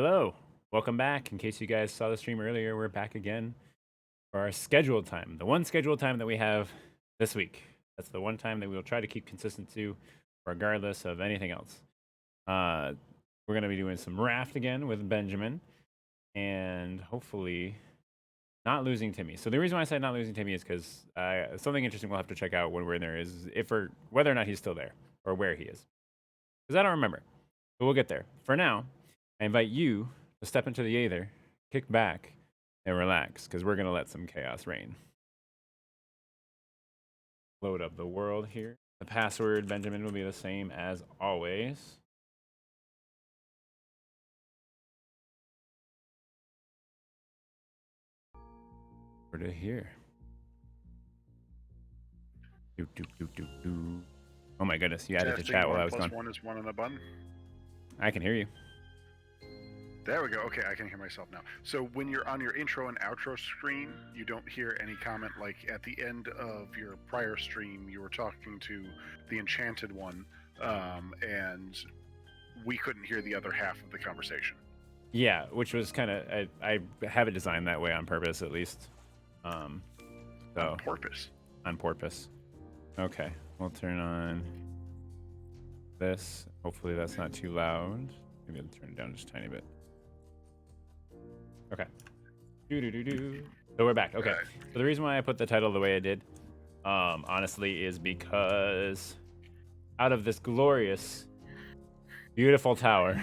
Hello, welcome back. In case you guys saw the stream earlier, we're back again for our scheduled time. The one scheduled time that we have this week. That's the one time that we will try to keep consistent to, regardless of anything else. We're going to be doing some Raft again with Benjamin, and hopefully not losing Timmy. So the reason why I said not losing Timmy is because something interesting we'll have to check out when we're in there is if or whether or not he's still there or where he is. Because I don't remember, but we'll get there. For now, I invite you to step into the Aether, kick back, and relax, because we're going to let some chaos reign. Load up the world here. The password, Benjamin, will be the same as always. Over to here. Oh my goodness, you added to chat while I was gone. 1 + 1 is 1 on the button. I can hear you. There we go. Okay, I can hear myself now. So when you're on your intro and outro screen, you don't hear any comment like at the end of your prior stream, you were talking to the Enchanted One, and we couldn't hear the other half of the conversation. Yeah, which was kind of, I have it designed that way on purpose, at least. So, on purpose. On purpose. Okay, we'll turn on this. Hopefully that's not too loud. Maybe I'll turn it down just a tiny bit. Okay. So we're back. Okay. So the reason why I put the title the way I did, honestly, is because out of this glorious, beautiful tower,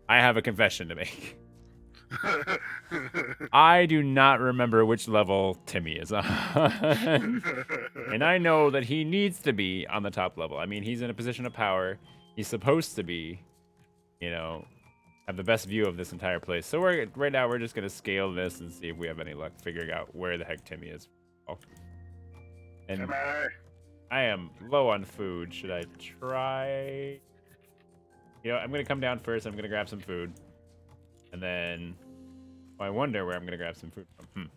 I have a confession to make. I do not remember which level Timmy is on. And I know that he needs to be on the top level. I mean, he's in a position of power. He's supposed to be, you know, have the best view of this entire place. So right now we're just gonna scale this and see if we have any luck figuring out where the heck Timmy is. Oh. And Timmy. I am low on food. Should I try? You know, I'm gonna come down first. I'm gonna grab some food, and then I wonder where I'm gonna grab some food from.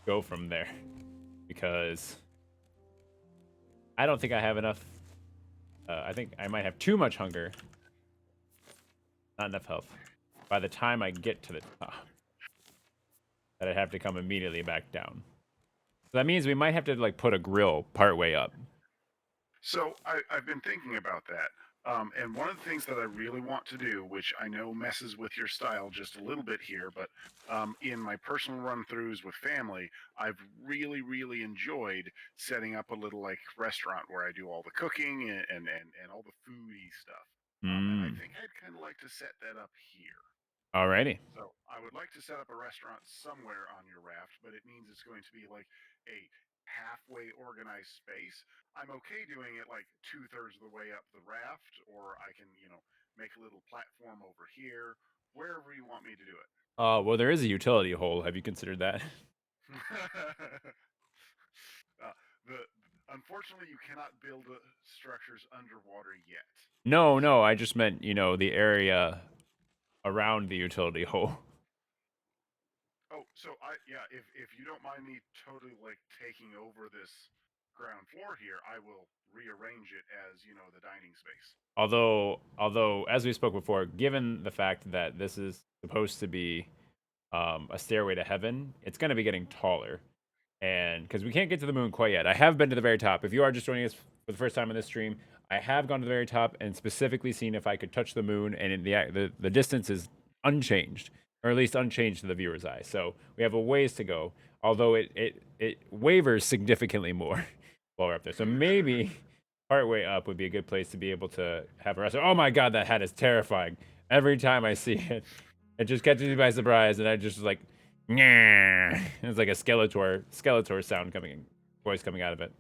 Go from there because I don't think I have enough. I think I might have too much hunger. Not enough health. By the time I get to the top, that I'd have to come immediately back down. So that means we might have to like put a grill part way up. So I've been thinking about that. And one of the things that I really want to do, which I know messes with your style just a little bit here, but in my personal run-throughs with family, I've really enjoyed setting up a little like restaurant where I do all the cooking and all the foodie stuff. And I think I'd kind of like to set that up here. Alrighty. So I would like to set up a restaurant somewhere on your raft, but it means it's going to be like a halfway organized space. I'm okay doing it like 2/3 of the way up the raft, or I can, make a little platform over here, wherever you want me to do it. Well, there is a utility hole. Have you considered that? uh, the Unfortunately, you cannot build structures underwater yet. No, I just meant, the area around the utility hole. Oh, so if you don't mind me totally like taking over this ground floor here, I will rearrange it as, the dining space. Although, as we spoke before, given the fact that this is supposed to be a stairway to heaven, it's going to be getting taller. And because we can't get to the moon quite yet. I have been to the very top. If you are just joining us for the first time on this stream, I have gone to the very top and specifically seen if I could touch the moon, and the distance is unchanged, or at least unchanged to the viewer's eye. So we have a ways to go, although it wavers significantly more while we're up there. So maybe partway up would be a good place to be able to have a restaurant. Oh my god, that hat is terrifying. Every time I see it, it just catches me by surprise, and I just like, yeah, it's like a Skeletor sound voice coming out of it.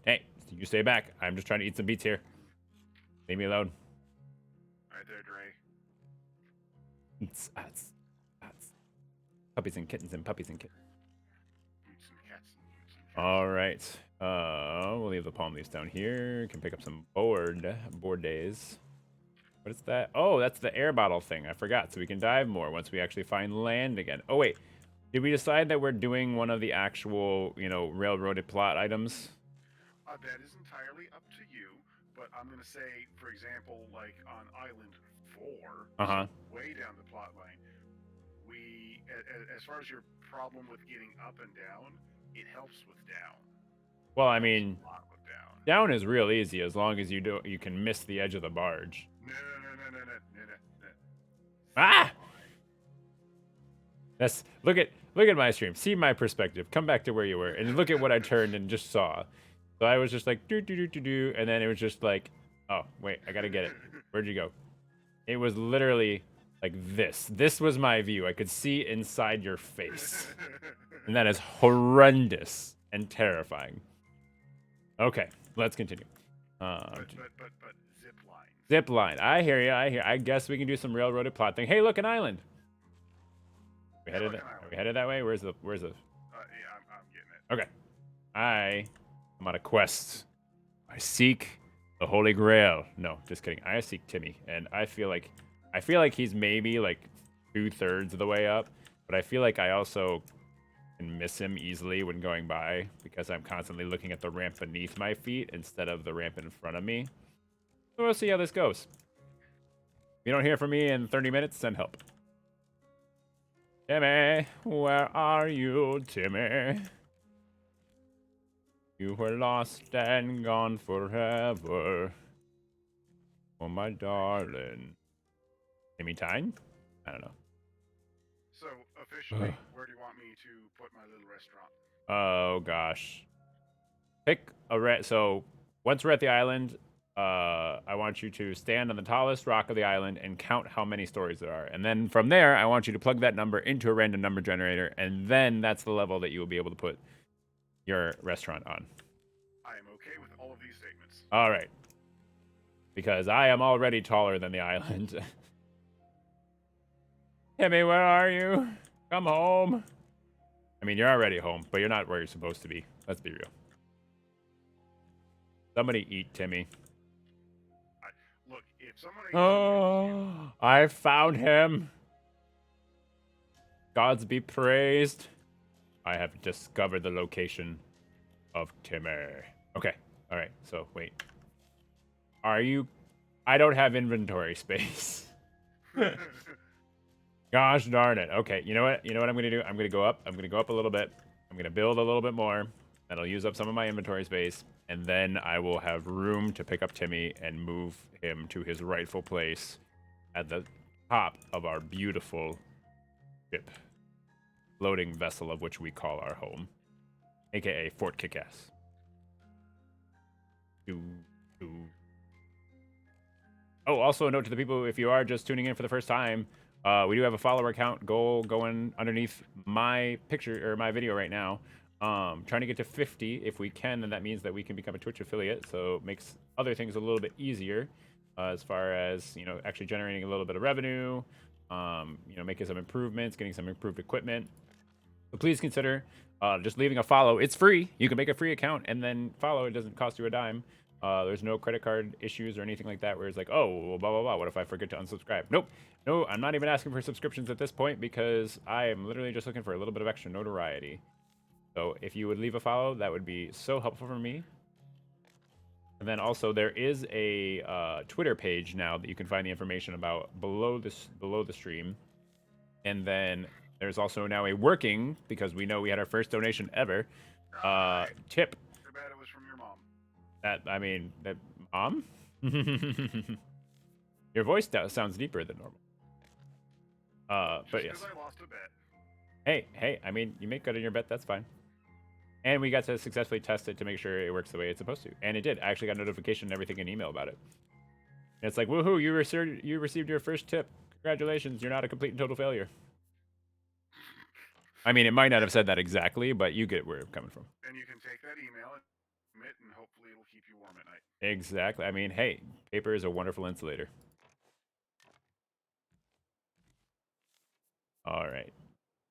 Hey, you stay back. I'm just trying to eat some beets here. Leave me alone. All right there, Dre. It's puppies and kittens and puppies and kittens. All right. We'll leave the palm leaves down here. Can pick up some board days. What is that? Oh, that's the air bottle thing. I forgot. So we can dive more once we actually find land again. Oh, wait. Did we decide that we're doing one of the actual, railroaded plot items? That is entirely up to you. but I'm gonna say, for example, like on Island 4, Uh-huh. so way down the plot line, as far as your problem with getting up and down, it helps with down. Well, It I helps mean, a lot with down. down is real easy as long as you can miss the edge of the barge. No, no, no, no, no, no, no, no. Zip Ah! line. That's look at my stream. See my perspective. Come back to where you were and look at what I turned and just saw. So I was just like do do do do do, and then it was just like, oh wait, I gotta get it. Where'd you go? It was literally like this. This was my view. I could see inside your face, and that is horrendous and terrifying. Okay, let's continue. But zip lines. Zip line. I hear you. I hear. I guess we can do some railroaded plot thing. Hey, look, an island. We Yeah, headed look that. an Are island. we headed that way? Where's the? Yeah, I'm getting it. Okay. I am on a quest. I seek the Holy Grail. No, just kidding. I seek Timmy, and I feel like he's maybe like 2/3 of the way up, but I feel like I also can miss him easily when going by because I'm constantly looking at the ramp beneath my feet instead of the ramp in front of me. So we'll see how this goes. If you don't hear from me in 30 minutes, send help. Timmy, where are you, Timmy? You were lost and gone forever. Oh, my darling. Timmy Tyne? I don't know. So officially, where do you want me to put my little restaurant? Oh, gosh. Pick a so once we're at the island, I want you to stand on the tallest rock of the island and count how many stories there are. And then from there, I want you to plug that number into a random number generator, and then that's the level that you will be able to put your restaurant on. I am okay with all of these statements. All right. Because I am already taller than the island. Timmy, where are you? Come home. I mean, you're already home, but you're not where you're supposed to be. Let's be real. Somebody eat Timmy. Look, if someone ate Oh, I found him. Gods be praised. I have discovered the location of Timmy. Okay. All right. So, wait. Are you... I don't have inventory space. Gosh darn it. Okay, you know what? You know what I'm gonna do? I'm gonna go up. I'm gonna go up a little bit. I'm gonna build a little bit more. That'll use up some of my inventory space, and then I will have room to pick up Timmy and move him to his rightful place at the top of our beautiful ship, floating vessel of which we call our home, aka Fort Kickass. Do do. Oh, also a note to the people: if you are just tuning in for the first time, we do have a follower count goal going underneath my picture or my video right now. Trying to get to 50 if we can, and that means that we can become a Twitch affiliate. So it makes other things a little bit easier, as far as actually generating a little bit of revenue. Making some improvements, getting some improved equipment. So please consider just leaving a follow. It's free. You can make a free account and then follow. It doesn't cost you a dime. There's no credit card issues or anything like that where it's like, oh, blah, blah, blah. What if I forget to unsubscribe? Nope. No, I'm not even asking for subscriptions at this point because I am literally just looking for a little bit of extra notoriety. So if you would leave a follow, that would be so helpful for me. And then also there is a Twitter page now that you can find the information about below the stream. And then there's also now a working, because we know we had our first donation ever, tip. Too bad it was from your mom. That mom? Your voice sounds deeper than normal. But yes. Because I lost a bet. Hey, I mean, you make good on your bet, that's fine. And we got to successfully test it to make sure it works the way it's supposed to. And it did. I actually got a notification and everything in email about it. And it's like, woohoo, you received your first tip. Congratulations, you're not a complete and total failure. I mean, it might not have said that exactly, but you get where I'm coming from. And you can take that email and hopefully it'll keep you warm at night. Exactly. I mean, hey, paper is a wonderful insulator. All right.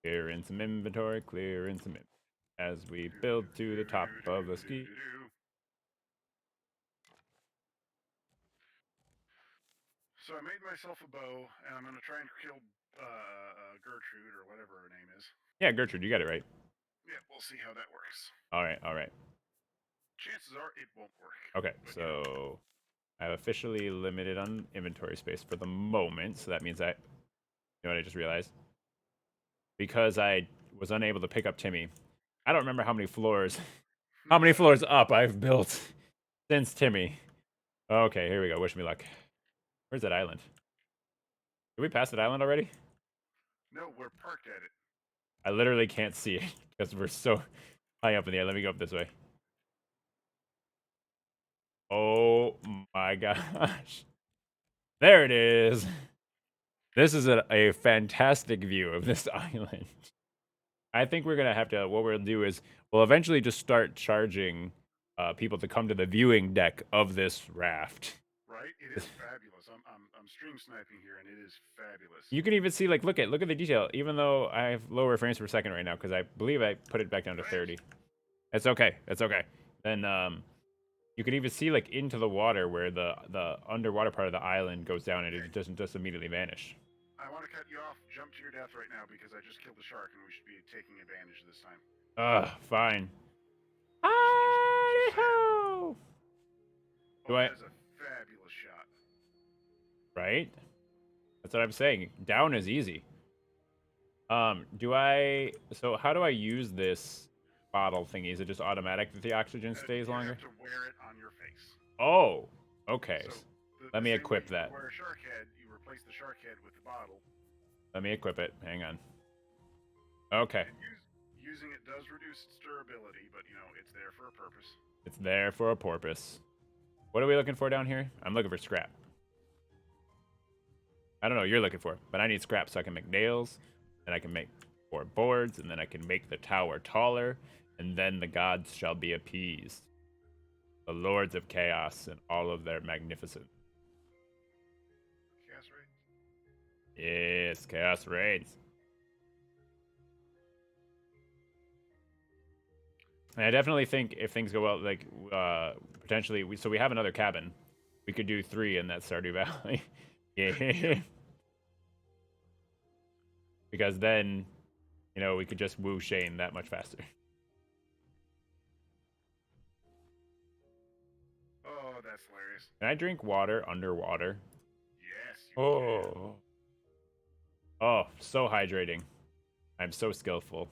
Clear in some inventory, clear in some inventory. As we build to the top of the ski. So I made myself a bow, and I'm going to try and kill Gertrude, or whatever her name is. Yeah, Gertrude, you got it right. Yeah, we'll see how that works. All right. Chances are it won't work. Okay, so I've officially limited on inventory space for the moment, so that means you know what I just realized? Because I was unable to pick up Timmy, I don't remember how many floors, how many floors up I've built since Timmy. Okay, here we go. Wish me luck. Where's that island? Did we pass that island already? No, we're parked at it. I literally can't see it because we're so high up in the air. Let me go up this way. Oh my gosh. There it is. This is a fantastic view of this island. I think we're gonna have to. What we'll do is we'll eventually just start charging people to come to the viewing deck of this raft. Right? It is fabulous. I'm stream sniping here, and it is fabulous. You can even see like look at the detail. Even though I have lower frames per second right now because I believe I put it back down to Right? 30. It's okay. It's okay. Then you can even see like into the water where the underwater part of the island goes down and Okay. it doesn't just immediately vanish. I want to cut you off. Jump to your death right now because I just killed the shark, and we should be taking advantage this time. Fine. Just saying. Hi-ho! Do Oh, I that is a fabulous shot. right? That's what I'm saying. Down is easy. Do I so how do I use this bottle thingy? Is it just automatic that the oxygen stays You have longer? to wear it on your face. Oh, okay. So Let the me same way equip you would that. wear a shark head, you replace the shark head with the bottle. Let me equip it. Hang on. Okay. And using it does reduce its durability, but you know it's there for a purpose. It's there for a porpoise. What are we looking for down here? I'm looking for scrap. I don't know what you're looking for, but I need scrap so I can make nails, and I can make 4 boards, and then I can make the tower taller, and then the gods shall be appeased. The lords of chaos and all of their magnificence. Chaos right? Yes, chaos reigns. And I definitely think if things go well, like potentially, we have another cabin. We could do 3 in that Stardew Valley. Yeah. Because then, you know, we could just woo Shane that much faster. Oh, that's hilarious. Can I drink water underwater? Yes, you can. Oh. Oh, so hydrating. I'm so skillful.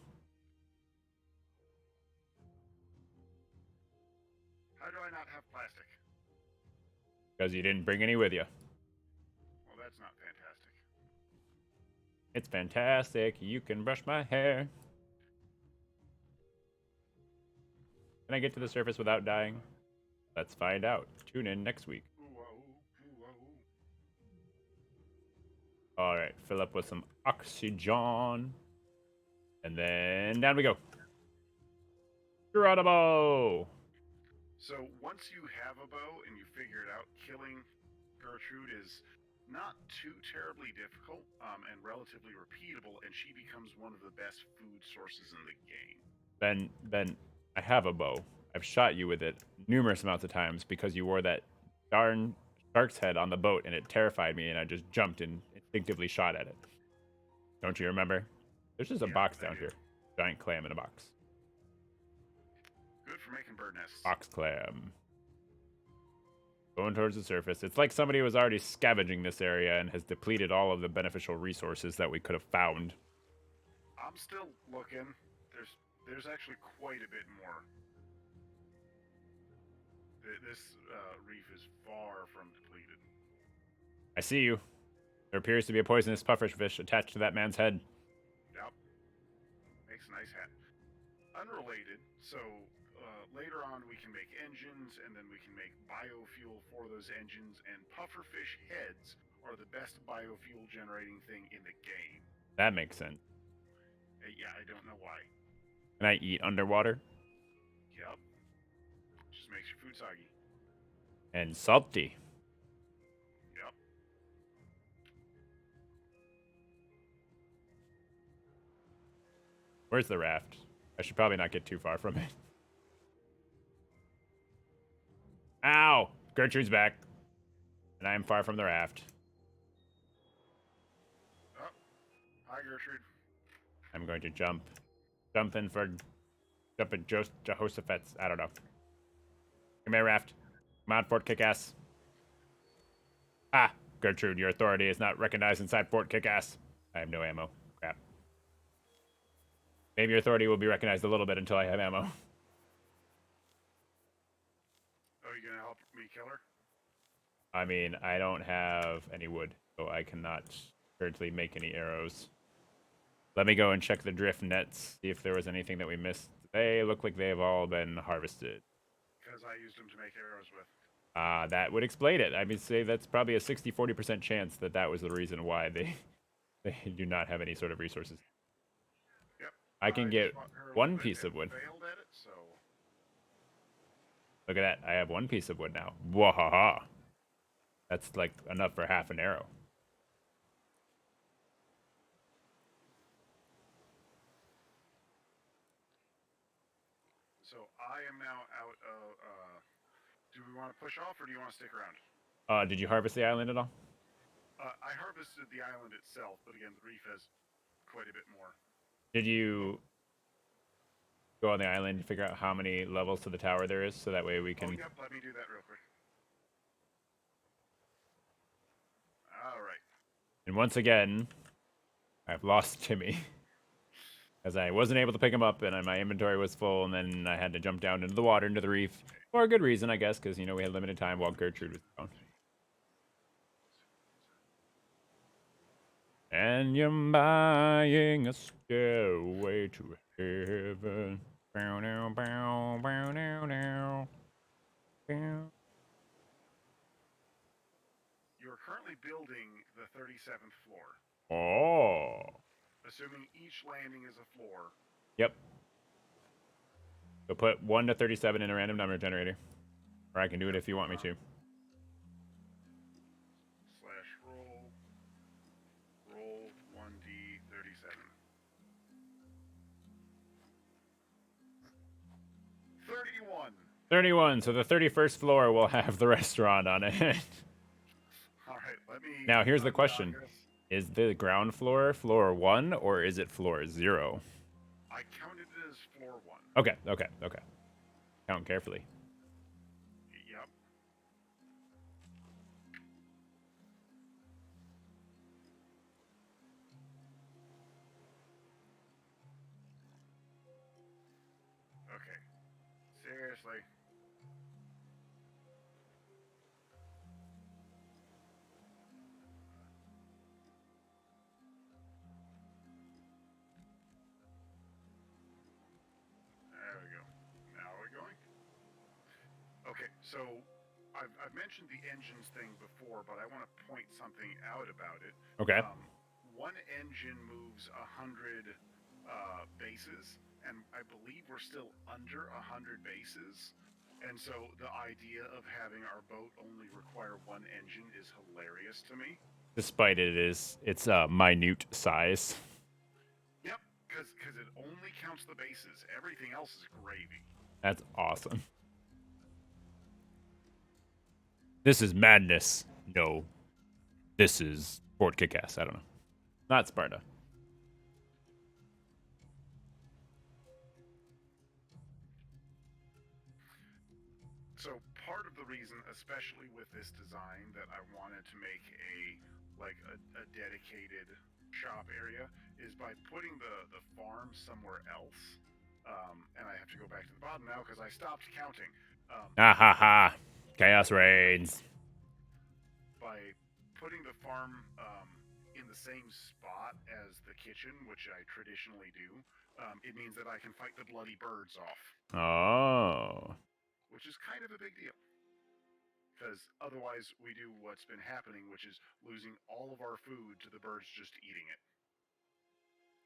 How do I not have plastic? Because you didn't bring any with you. Well, that's not fantastic. It's fantastic. You can brush my hair. Can I get to the surface without dying? Let's find out. Tune in next week. All right, fill up with some oxygen. And then down we go. Geronimo! So once you have a bow and you figure it out, killing Gertrude is not too terribly difficult and relatively repeatable, and she becomes one of the best food sources in the game. Then I have a bow. I've shot you with it numerous amounts of times because you wore that darn shark's head on the boat and it terrified me and I just jumped and instinctively shot at it. Don't you remember? There's just a Yeah, box I down do. here. Giant clam in a box. Good for making bird nests. Box clam. Going towards the surface. It's like somebody was already scavenging this area and has depleted all of the beneficial resources that we could have found. I'm still looking. There's actually quite a bit more. This reef is far from depleted. I see you. There appears to be a poisonous pufferfish attached to that man's head. Yep. Makes a nice hat. Unrelated, so later on we can make engines, and then we can make biofuel for those engines, and pufferfish heads are the best biofuel generating thing in the game. That makes sense. Yeah, I don't know why. Can I eat underwater? Yep. Just makes your food soggy. And salty. Yep. Where's the raft? I should probably not get too far from it. Ow! Gertrude's back. And I am far from the raft. Oh, hi Gertrude. I'm going to jump. Jump in for... Jump at Jehoshaphat's. I don't know. Come here, raft. Come on, Fort Kickass. Ah, Gertrude, your authority is not recognized inside Fort Kickass. I have no ammo. Crap. Maybe your authority will be recognized a little bit until I have ammo. Oh, you gonna help me kill her? I mean, I don't have any wood, so I cannot currently make any arrows. Let me go and check the drift nets, see if there was anything that we missed. They look like they've all been harvested. Because I used them to make arrows with. That would explain it. I would say that's probably a 60-40% chance that that was the reason why they, they do not have any sort of resources. Yep. I can I get fought her a little one bit piece and of wood. failed at it, so Look at that. I have one piece of wood now. Wahaha. That's like enough for half an arrow. I am now out of. Do we want to push off or do you want to stick around? Did you harvest the island at all? I harvested the island itself, but again, the reef has quite a bit more. Did Oh, you go on the island and figure out how many levels to the tower there is so that way we oh, can. yep. Let me do that real quick. All right. And once again, I've lost Timmy as I wasn't able to pick him up and my inventory was full and then I had to jump down into the water, into the reef. For a good reason, I guess, because, we had limited time while Gertrude was gone. And you're buying a stairway to heaven. Bow, now, bow, bow, now, now. Bow. You are currently building the 37th floor. Oh. Assuming each landing is a floor. Yep. So put 1 to 37 in a random number generator. Or I can do it Yep. if you want me to. Slash roll. Roll 1d37. 31. 31. So the 31st floor will have the restaurant on it. All right, let me Now, here's the question. undog us. Is the ground floor floor 1 or is it floor 0? I counted it as floor 1. Okay, okay, okay. Count carefully. Yep. Okay. Seriously. There we go. Now we're going. Okay, so I've mentioned the engines thing before, but I want to point something out about it. Okay. One engine moves 100 bases, and I believe we're still under 100 bases. And so the idea of having our boat only require one engine is hilarious to me. Despite its minute size. Yep, because it only counts the bases. Everything else is gravy. That's awesome. This is madness. No. This is Fort Kickass. I don't know. Not Sparta. So part of the reason, especially with this design, that I wanted to make a dedicated shop area is by putting the farm somewhere else. And I have to go back to the bottom now because I stopped counting. Ah ha ha. Chaos reigns. By putting the farm in the same spot as the kitchen, which I traditionally do, it means that I can fight the bloody birds off, Oh. which is kind of a big deal. Because otherwise, we do what's been happening, which is losing all of our food to the birds just eating it.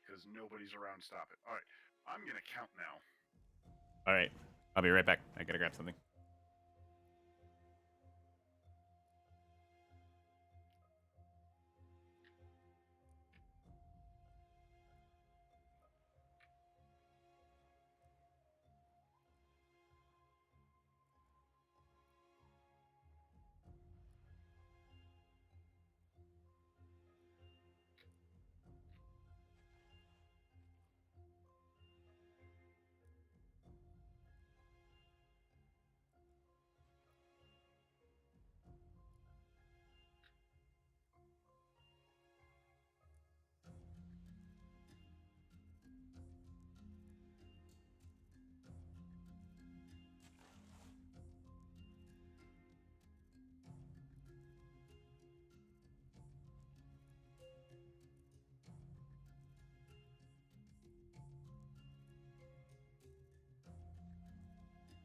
Because nobody's around to stop it. All right, I'm going to count now. All right. I'll be right back. I gotta grab something.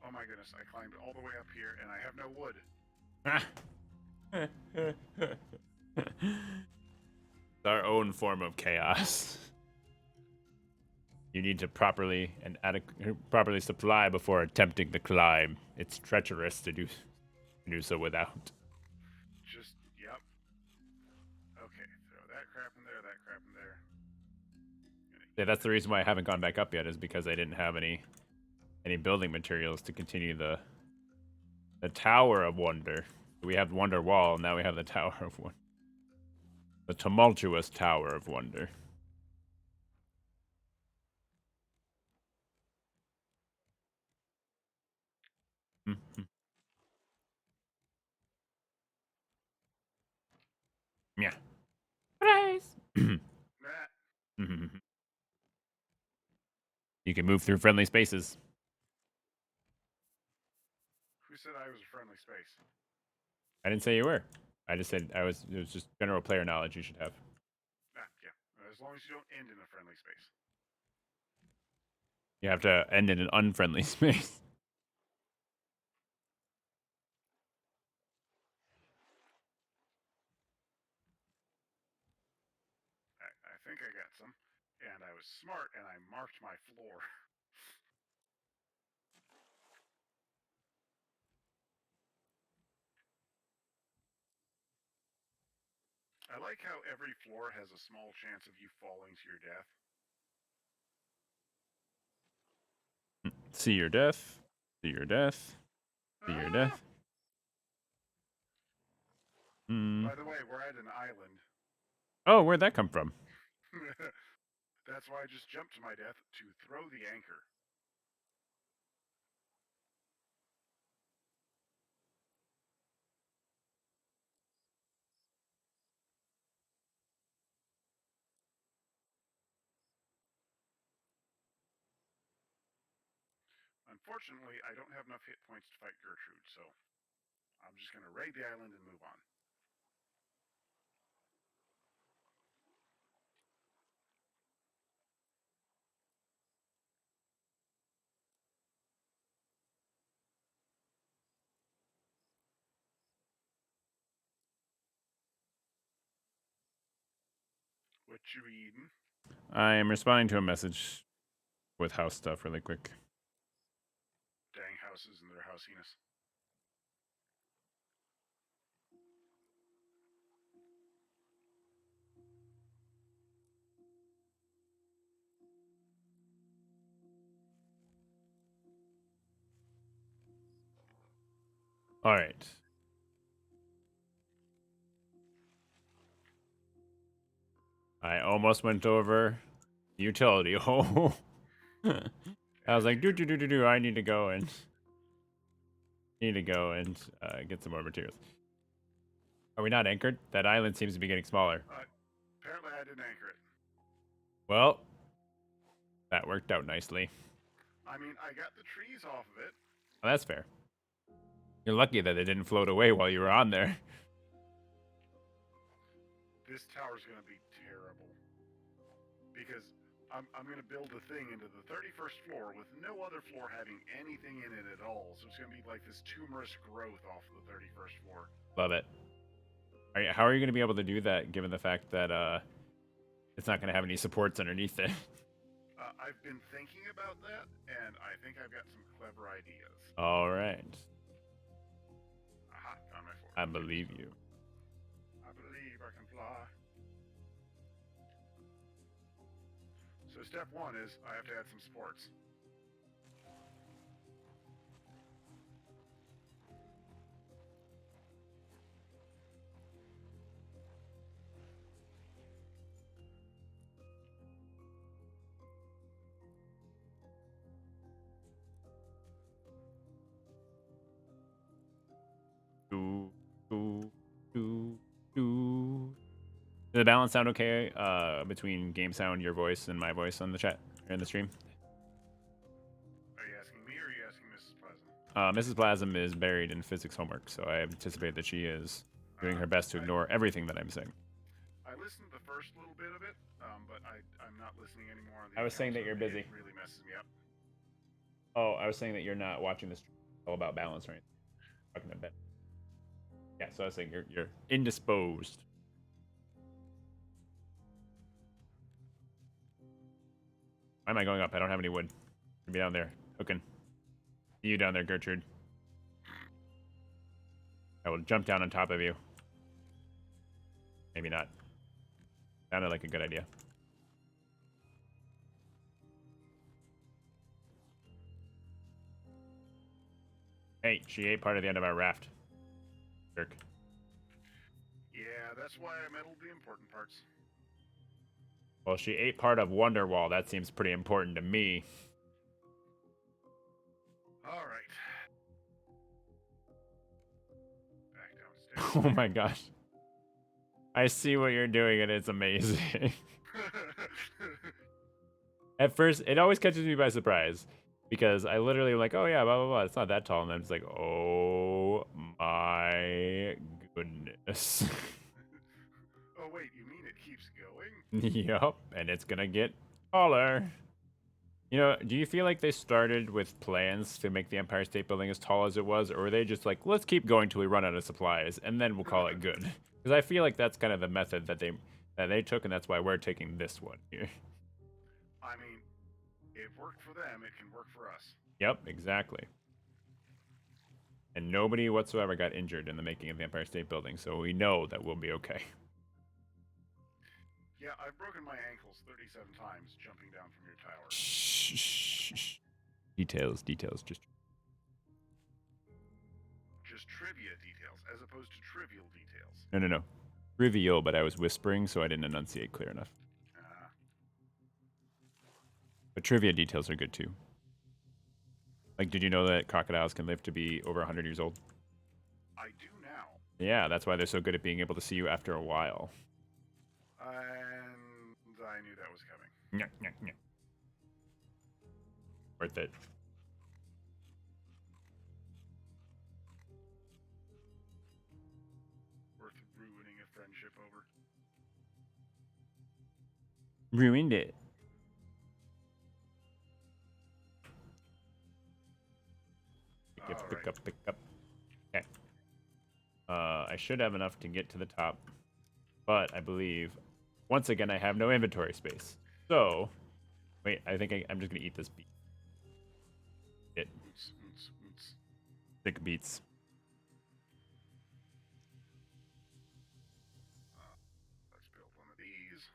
Oh my goodness, I climbed all the way up here and I have no wood. It's our own form of chaos. You need to properly supply before attempting the climb. It's treacherous to do so without. Just, yep. Okay, throw that crap in there, that crap in there. Yeah, that's the reason why I haven't gone back up yet, is because I didn't have any building materials to continue the Tower of Wonder. We have Wonder Wall, now we have the Tower of Wonder. The tumultuous Tower of Wonder. Mm-hmm. Yeah. Surprise! Nah, You can move through friendly spaces. who said I was a friendly space? I didn't say you were. I just said I was. It was just general player knowledge you should have. Ah, yeah. As long as you don't end in a friendly space. You have to end in an unfriendly space. I think I got some. And I was smart and I marked my floor. I like how every floor has a small chance of you falling to your death. See your death. See your death. See your Ah! death. Hmm. By the way, we're at an island. Oh, where'd that come from? That's why I just jumped to my death to throw the anchor. Unfortunately, I don't have enough hit points to fight Gertrude, so I'm just going to raid the island and move on. What you eating? I am responding to a message with house stuff really quick. Dang houses and their housiness. All right. I almost went over utility hole. I was As like, you do do. do do do do. I need to go and get some more materials. Are we not anchored? That island seems to be getting smaller. Apparently, I didn't anchor it. Well, that worked out nicely. I mean, I got the trees off of it. Well, that's fair. You're lucky that they didn't float away while you were on there. This tower's going to be terrible. Because I'm going to build the thing into the 31st floor with no other floor having anything in it at all. So it's going to be like this tumorous growth off of the 31st floor. Love it. How are you going to be able to do that given the fact that it's not going to have any supports underneath it? I've been thinking about that, and I think I've got some clever ideas. All right. Aha, found my floor. I believe you. I believe I can fly. So step one is I have to add some supports. Do, do, do, do. Does the balance sound okay between game sound, your voice, and my voice on the chat or in the stream? Are you asking me or are you asking Mrs. Pleasant? Mrs. Blasm is buried in physics homework, so I anticipate that she is doing her best to I, ignore everything that I'm saying. I listened to the first little bit of it, but I'm not listening anymore on the I was account, saying that so you're busy. it really messes me up. Oh, I was saying that you're not watching this. All about balance, right? Talking about that. Yeah, so I was saying you're indisposed. Why am I going up? I don't have any wood. Be down there. Hooking. See you down there, Gertrude. I will jump down on top of you. Maybe not. Sounded like a good idea. Hey, she ate part of the end of our raft. Jerk. Yeah, that's why I meddled the important parts. Well, she ate part of Wonderwall. That seems pretty important to me. All right. Back Oh downstairs. my gosh. I see what you're doing and it's amazing. At first, it always catches me by surprise because I literally am like, oh yeah, blah blah blah. It's not that tall, and I'm just like, oh my goodness. Oh wait, you mean it keeps going? Yup, and it's gonna get taller. You know, do you feel like they started with plans to make the Empire State Building as tall as it was, or were they just like, let's keep going till we run out of supplies, and then we'll call it good? Because I feel like that's kind of the method that they took, and that's why we're taking this one here. I mean, it worked for them, it can work for us. Yep, exactly. And nobody whatsoever got injured in the making of the Empire State Building, so we know that we'll be okay. Yeah, I've broken my ankles 37 times jumping down from your tower. Shh, shh, shh. Details. Just trivia details, as opposed to trivial details. No. Trivial, but I was whispering, so I didn't enunciate clear enough. Uh, But trivia details are good too. Like, did you know that crocodiles can live to be over 100 years old? I do now. Yeah, that's why they're so good at being able to see you after a while. And I knew that was coming. Nyeh. Worth it. Worth ruining a friendship over. Ruined it. Pick up. Okay. I should have enough to get to the top, but I believe, once again, I have no inventory space. So, wait, I think I'm just gonna eat this beet. It. Oots. Thick beets. Let's build one of these.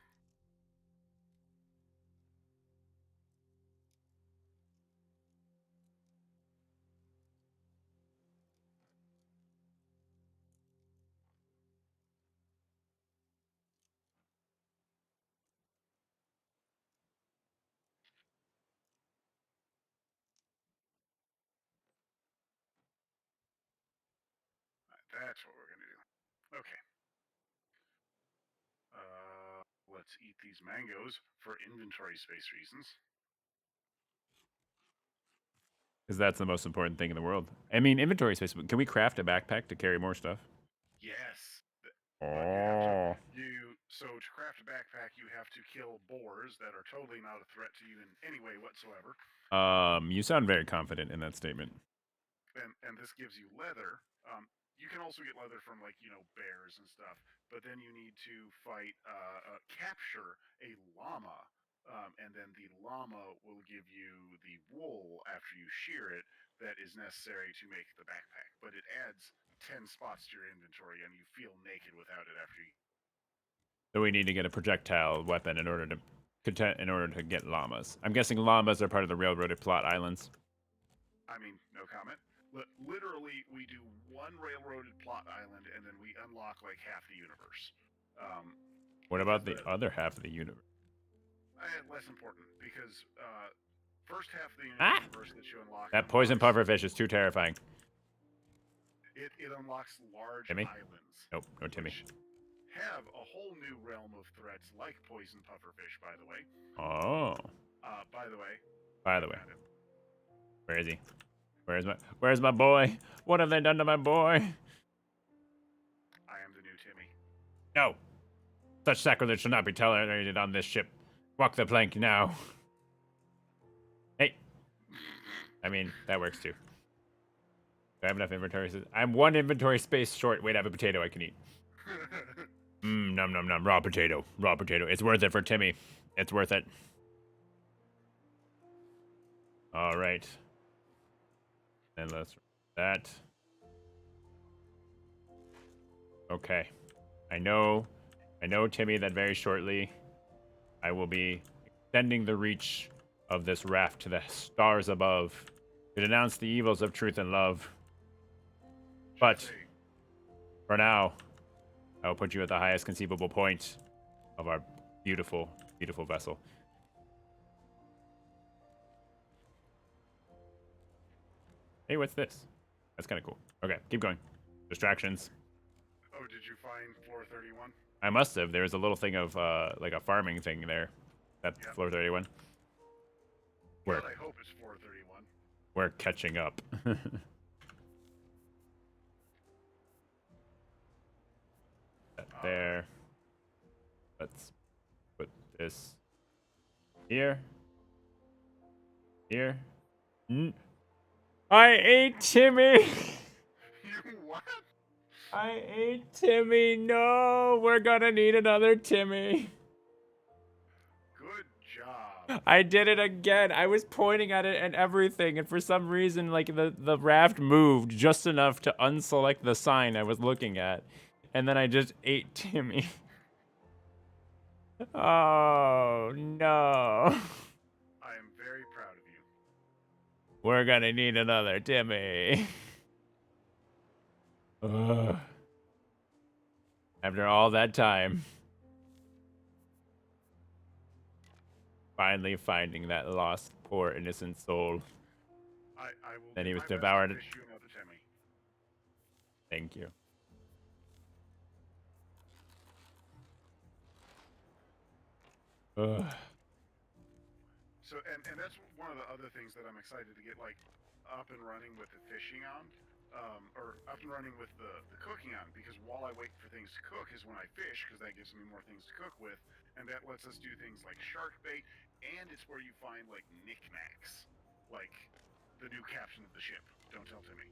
That's what we're gonna do. Okay. Let's eat these mangoes for inventory space reasons. Because that's the most important thing in the world. I mean, inventory space. Can we craft a backpack to carry more stuff? Yes, but you have to Oh. so to craft a backpack you have to kill boars that are totally not a threat to you in any way whatsoever. You sound very confident in that statement. And this gives you leather. You can also get leather from like bears and stuff, but then you need to capture a llama, and then the llama will give you the wool after you shear it that is necessary to make the backpack. But it adds 10 spots to your inventory, and you feel naked without it after you. So we need to get a projectile weapon in order to get llamas. I'm guessing llamas are part of the railroaded plot islands. I mean, no comment. Literally, we do one railroaded plot island, and then we unlock like half the universe. Um, What because about the other half of the universe? less important because first half of the Ah! universe that you unlock That poison pufferfish is too terrifying. it unlocks large Timmy? islands. Nope, no Timmy. Have a whole new realm of threats like poison pufferfish. By the way. Oh. By the way. By the way. Where is he? Where's my boy? What have they done to my boy? I am the new Timmy. No. Such sacrilege shall not be tolerated on this ship. Walk the plank now. Hey. I mean, that works too. Do I have enough inventory? I'm one inventory space short. Wait, I have a potato I can eat. Num num num. Raw potato. Raw potato. It's worth it for Timmy. It's worth it. All right. And let's that. Okay. I know. I know, Timmy, that very shortly I will be extending the reach of this raft to the stars above to denounce the evils of truth and love. But Jesse, for now, I will put you at the highest conceivable point of our beautiful, beautiful vessel. Hey, what's this? That's kind of cool. Okay, keep going. Distractions. oh, did you find floor 31? I must have. There was a little thing of like a farming thing there. That's Yep. floor 31. We're God, I hope it's floor 31. we're catching up. That All right. there. Let's put this here. Here. I ate Timmy. You what? I ate Timmy. No, we're gonna need another Timmy. Good job. I did it again. I was pointing at it and everything, and for some reason, like the raft moved just enough to unselect the sign I was looking at, and then I just ate Timmy. Oh no. I am very proud of you. We're gonna need another Timmy. Ugh. After all that time, finally finding that lost, poor, innocent soul. I will Then do he was my best to devoured. fish you another Timmy. Thank you. Ugh. So, and that's one of the other things that I'm excited to get like up and running with the fishing on, or up and running with the cooking on. Because while I wait for things to cook is when I fish, because that gives me more things to cook with, and that lets us do things like shark bait, and it's where you find like knickknacks, like the new caption of the ship. Don't tell Timmy.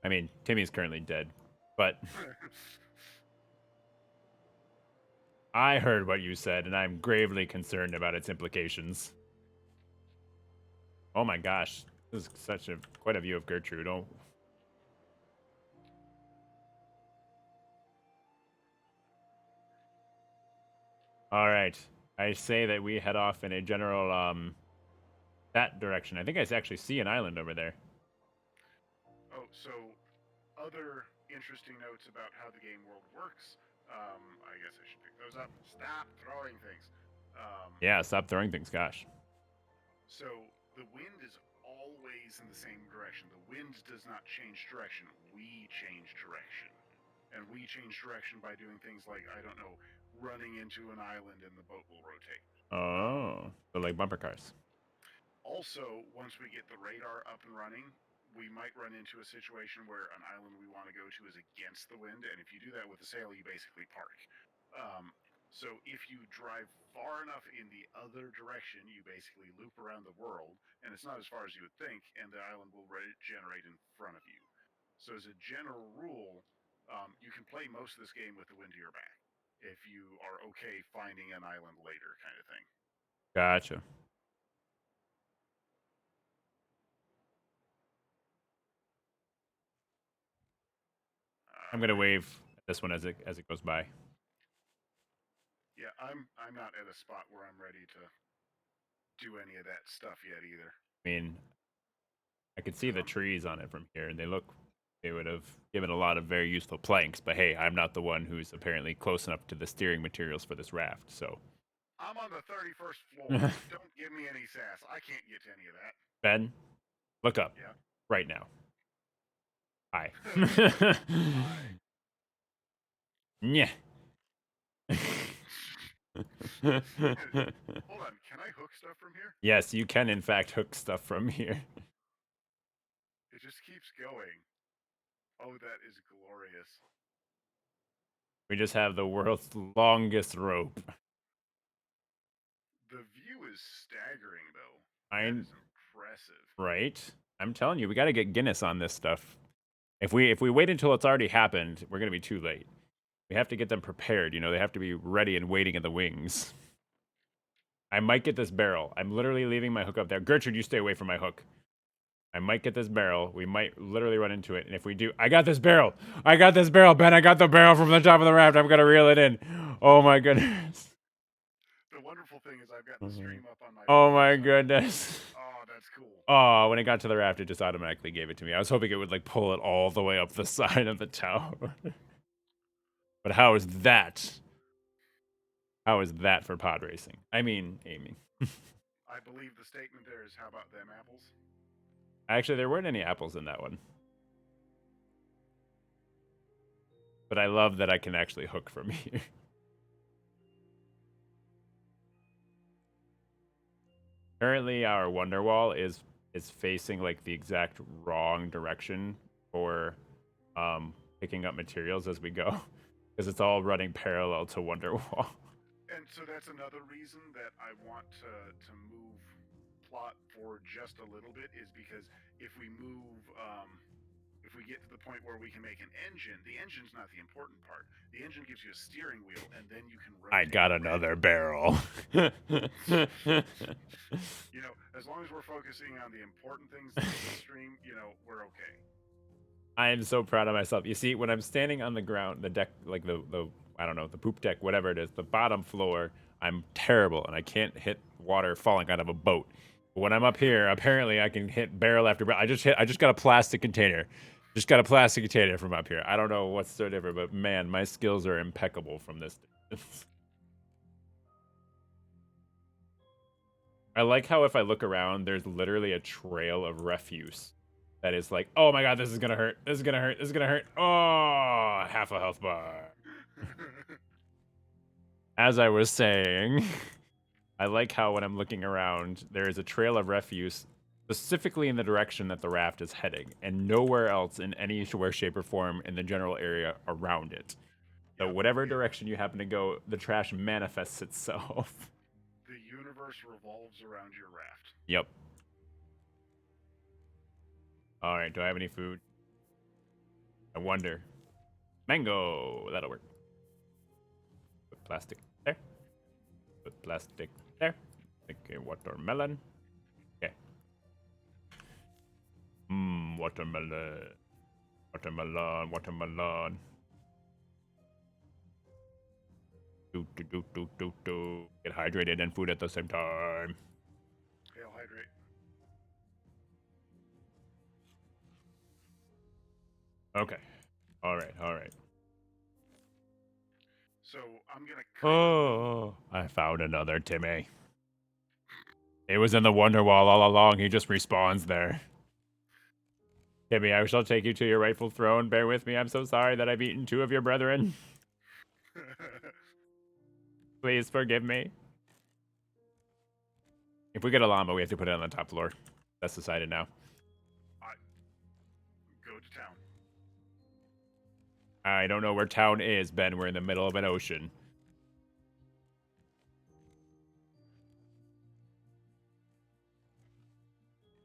I mean, Timmy's currently dead, but I heard what you said, and I'm gravely concerned about its implications. Oh my gosh, this is such a quite a view of Gertrude. Oh, all right. I say that we head off in a general that direction. I think I actually see an island over there. Oh, so other interesting notes about how the game world works. I guess I should pick those up. Stop throwing things. Um, Yeah, stop throwing things. Gosh. so the wind is always in the same direction. The wind does not change direction. We change direction. And we change direction by doing things like, I don't know, running into an island and the boat will rotate. Um, Oh, so like bumper cars. Also, once we get the radar up and running, we might run into a situation where an island we want to go to is against the wind, and if you do that with a sail, you basically park. Um, so if you drive far enough in the other direction, you basically loop around the world, and it's not as far as you would think, and the island will regenerate in front of you. So as a general rule, you can play most of this game with the wind to your back if you are okay finding an island later, kind of thing. Gotcha. I'm All gonna right. wave at this one as it goes by. I Yeah, I'm not at a spot where I'm ready to do any of that stuff yet either. mean, I could see So the trees on it from here, and they would have given a lot of very useful planks. But hey, I'm not the one who's apparently close enough to the steering materials for this raft. So, I'm on the 31st floor. Don't give me any sass. I can't get to any of that. Ben, look up Yeah. right now. Hi. Hi. Yeah. Hold on. Can I hook stuff from here? Yes, you can in fact hook stuff from here. It just keeps going. Oh, that is glorious. We just have the world's longest rope. The view is staggering, though. That I is impressive. Right? I'm telling you, we got to get Guinness on this stuff. If we wait until it's already happened, we're gonna be too late. We have to get them prepared. You know, they have to be ready and waiting in the wings. I might get this barrel. I'm literally leaving my hook up there. Gertrude, you stay away from my hook. I might get this barrel. We might literally run into it. And if we do, I got this barrel. I got this barrel, Ben. I got the barrel from the top of the raft. I'm going to reel it in. Oh my goodness. The wonderful thing is I've got the stream up on my Oh phone, my so goodness. oh, that's cool. Oh, when it got to the raft, it just automatically gave it to me. I was hoping it would like pull it all the way up the side of the tower. But how is that? How is that for pod racing? I mean, Amy. I believe the statement there is, "How about them apples?" Actually, there weren't any apples in that one. But I love that I can actually hook from here. Currently, our Wonderwall is facing like the exact wrong direction for picking up materials as we go, because it's all running parallel to Wonderwall. And so that's another reason that I want to move plot forward just a little bit, is because if we move, if we get to the point where we can make an engine, the engine's not the important part. The engine gives you a steering wheel, and then you can I rotate got around. another barrel. You know, as long as we're focusing on the important things in the stream, you know, we're okay. I am so proud of myself. You see, when I'm standing on the ground, the deck, like the I don't know, the poop deck, whatever it is, the bottom floor, I'm terrible and I can't hit water falling out of a boat. But when I'm up here, apparently I can hit barrel after barrel. I just got a plastic container. Just got a plastic container from up here. I don't know what's so different, but man, my skills are impeccable from this distance. I like how if I look around, there's literally a trail of refuse that is like, oh my god, this is gonna hurt. This is gonna hurt. This is gonna hurt. Oh, half a health bar. As I was saying, I like how when I'm looking around, there is a trail of refuse specifically in the direction that the raft is heading, and nowhere else in any way, shape, or form in the general area around it. So Yep, whatever direction you happen to go, the trash manifests itself. the universe revolves around your raft. Yep. All right. Do I have any food? I wonder. Mango. That'll work. Put plastic there. Put plastic there. Okay, watermelon. Okay. Watermelon. Watermelon. Watermelon. Do. Get hydrated and food at the same time. Hail hydrate. Okay. All right. All right. So I'm gonna Oh, I found another Timmy. It was in the Wonderwall all along. He just respawns there. Timmy, I shall take you to your rightful throne. Bear with me. I'm so sorry that I've eaten two of your brethren. Please forgive me. If we get a llama, we have to put it on the top floor. That's decided now. Go to town. I don't know where town is, Ben. We're in the middle of an ocean.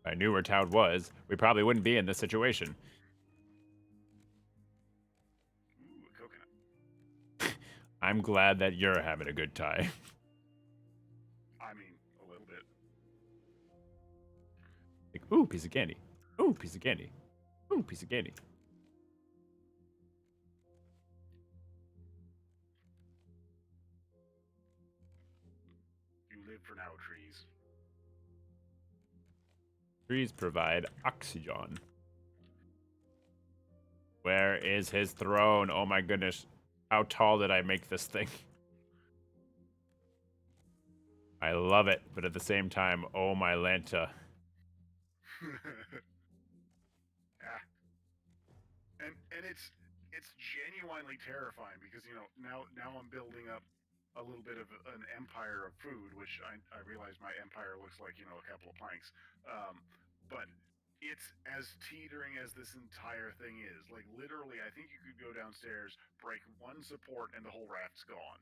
If I knew where town was, we probably wouldn't be in this situation. Ooh, a coconut. I'm glad that you're having a good time. I mean, a little bit. Like, ooh, piece of candy. Ooh, piece of candy. Ooh, piece of candy. You live for now, trees. Trees provide oxygen. Where is his throne? Oh my goodness. How tall did I make this thing? I love it, but at the same time, oh my Lanta. Yeah. And it's genuinely terrifying because, you know, now I'm building up a little bit of an empire of food, which I realize my empire looks like, you know, a couple of planks. But it's as teetering as this entire thing is. Like, literally, I think you could go downstairs, break one support, and the whole raft's gone.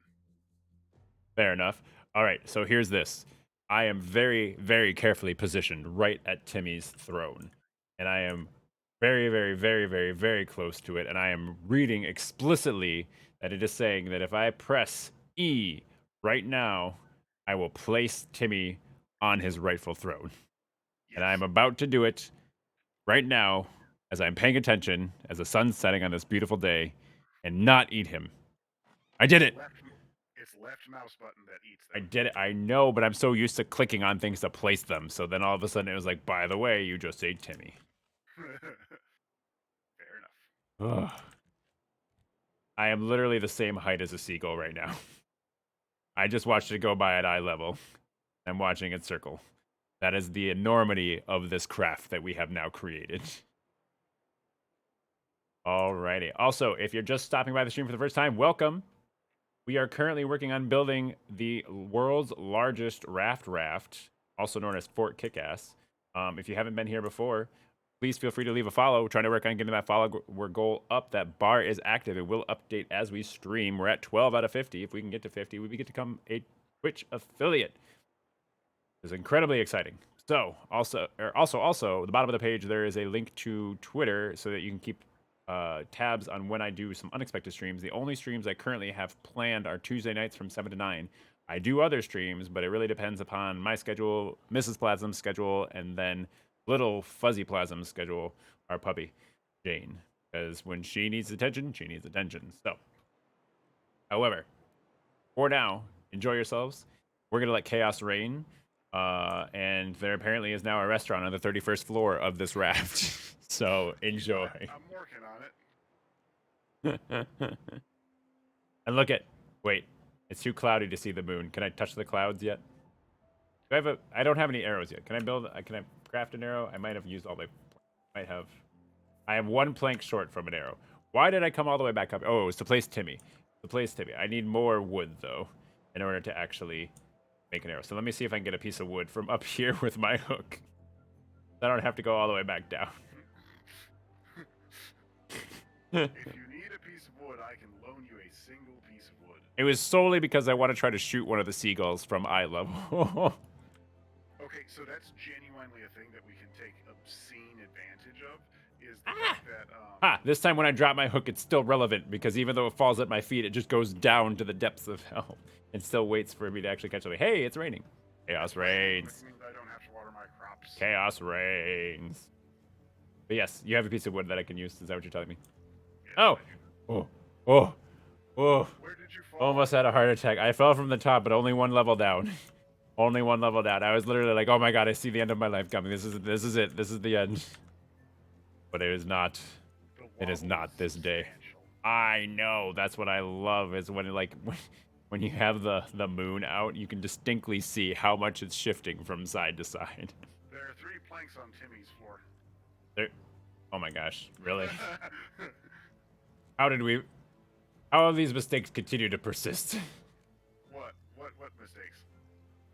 Fair enough. All right, so here's this. I am very, very carefully positioned right at Timmy's throne. And I am very, very, very, very, very close to it. And I am reading explicitly that it is saying that if I press E right now, I will place Timmy on his rightful throne. And I am Yes. about to do it right now as I'm paying attention as the sun's setting on this beautiful day and not eat him. I did It's it. left mouse button that eats I them. did it. I know, but I'm so used to clicking on things to place them. So then all of a sudden it was like, by the way, you just ate Timmy. Fair enough. Ugh. I am literally the same height as a seagull right now. I just watched it go by at eye level. I'm watching it circle. That is the enormity of this craft that we have now created. Alrighty. Also, if you're just stopping by the stream for the first time, welcome. We are currently working on building the world's largest raft, also known as Fort Kickass. If you haven't been here before, please feel free to leave a follow. We're trying to work on getting that follower goal up. That bar is active. It will update as we stream. We're at 12 out of 50. If we can get to 50, we get to become a Twitch affiliate. It's incredibly exciting. So, also, the bottom of the page, there is a link to Twitter so that you can keep tabs on when I do some unexpected streams. The only streams I currently have planned are Tuesday nights from 7 to 9. I do other streams, but it really depends upon my schedule, Mrs. Plasm's schedule, and then little Fuzzy Plasm's schedule, our puppy, Jane. Because when she needs attention, she needs attention. So, however, for now, enjoy yourselves. We're going to let chaos reign. And there apparently is now a restaurant on the 31st floor of this raft. So enjoy. I'm working on it. And look at, wait, it's too cloudy to see the moon. Can I touch the clouds yet? Do I have I don't have any arrows yet. Can I craft an arrow? I might have used all my, I am one plank short from an arrow. Why did I come all the way back up? Oh, it was to place Timmy. To place Timmy. I need more wood though, in order to actually make an arrow. So let me see if I can get a piece of wood from up here with my hook. I don't have to go all the way back down. If you need a piece of wood, I can loan you a single piece of wood. It was solely because I want to try to shoot one of the seagulls from eye level. Okay, so that's genuinely a thing that we can take obscene advantage of. Is the fact that This time when I drop my hook, it's still relevant because even though it falls at my feet, it just goes down to the depths of hell and still waits for me to actually catch it. Hey, it's raining. Chaos reigns. means I don't have to water my crops. Chaos reigns. But yes, you have a piece of wood that I can use. Is that what you're telling me? Yes, Oh. Oh. Where did you fall? Almost had a heart attack. I fell from the top, but only one level down. Only one level down. I was literally like, oh my god, I see the end of my life coming. This is it. This is the end. But it is not. It is not this day. I know. That's what I love is when when you have the moon out, you can distinctly see how much it's shifting from side to side. There are 3 planks on Timmy's floor. Oh my gosh, really? How have these mistakes continued to persist? What mistakes?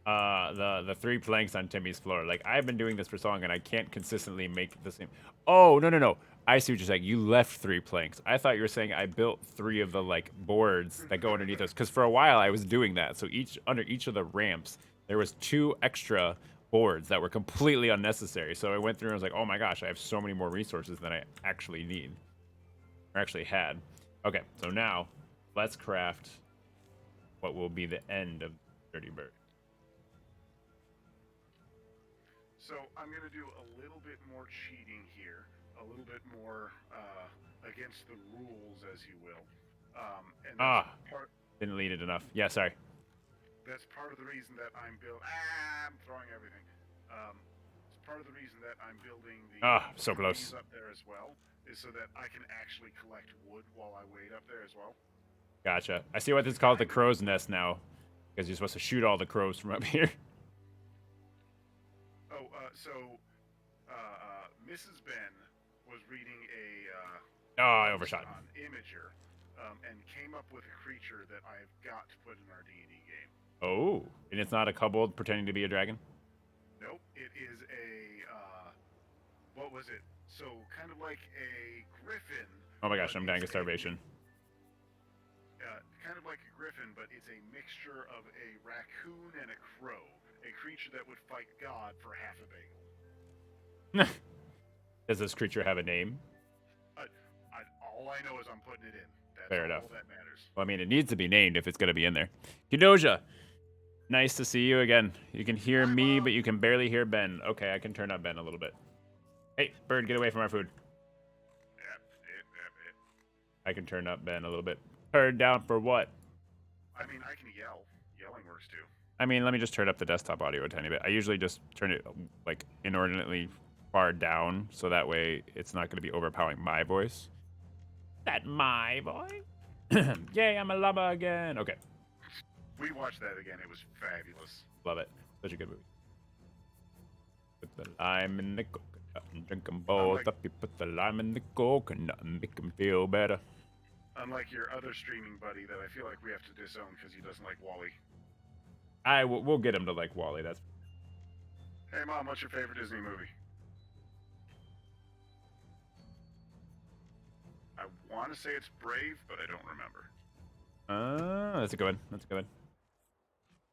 The 3 planks on Timmy's floor. Like, I've been doing this for so long and I can't consistently make the same. Oh, no. I see what you're saying. You left 3 planks. I thought you were saying I built 3 of the like boards that go underneath us. Because for a while I was doing that. So under each of the ramps, there was 2 extra boards that were completely unnecessary. So I went through and I was like, oh my gosh, I have so many more resources than I actually need. Or actually had. Okay, so now let's craft what will be the end of Dirty Bird. So I'm going to do a little bit more cheating here, a little bit more against the rules, as you will. And didn't lead it enough. Yeah, sorry. That's part of the reason that I'm I'm throwing everything. It's part of the reason that I'm building the so close up there as well, is so that I can actually collect wood while I wait up there as well. Gotcha. I see why this is called the crow's nest now, because you're supposed to shoot all the crows from up here. Oh, so Mrs. Ben was reading I overshot. On Imager, and came up with a creature that I've got to put in our D&D game. Oh, and it's not a kobold pretending to be a dragon? Nope, it is a what was it? So kind of like a griffin. Oh my gosh, I'm dying of starvation. Kind of like a griffin, but it's a mixture of a raccoon and a crow. a creature that would fight God for half a bagel. Does this creature have a name? All I know is I'm putting it in. That's Fair enough. all that matters. Well, I mean, it needs to be named if it's going to be in there. Kidoja, nice to see you again. You can hear Hi, me, Mom. but you can barely hear Ben. Okay, I can turn up Ben a little bit. Hey, bird, get away from our food. Yep, yep. I can turn up Ben a little bit. Turn down for what? I mean, I can yell. Yelling works too. I mean, let me just turn up the desktop audio a tiny bit. I usually just turn it like inordinately far down, so that way it's not going to be overpowering my voice. That my voice? Yay, I'm a llama again. Okay, We watched that again. It was fabulous. love it. Such a good movie. Put the lime in the coconut and drink them both Unlike, up. You put the lime in the coconut and make them feel better. unlike your other streaming buddy that I feel like we have to disown because he doesn't like Wally. We'll get him to like Wally. That's Hey, Mom, what's your favorite Disney movie? I want to say it's Brave, but I don't remember. that's a good one. That's a good one.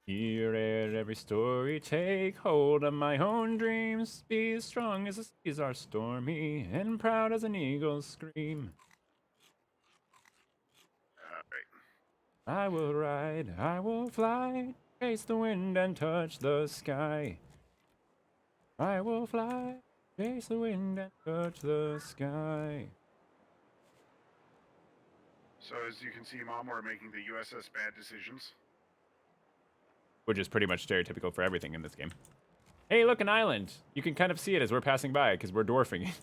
Here at every story, take hold of my own dreams. Be as strong as the seas are stormy, and proud as an eagle's scream. All right. I will ride, I will fly, chase the wind and touch the sky. I will fly, chase the wind and touch the sky. So as you can see, Mom, we're making the USS Bad Decisions. Which is pretty much stereotypical for everything in this game. Hey, look, an island. You can kind of see it as we're passing by because we're dwarfing it.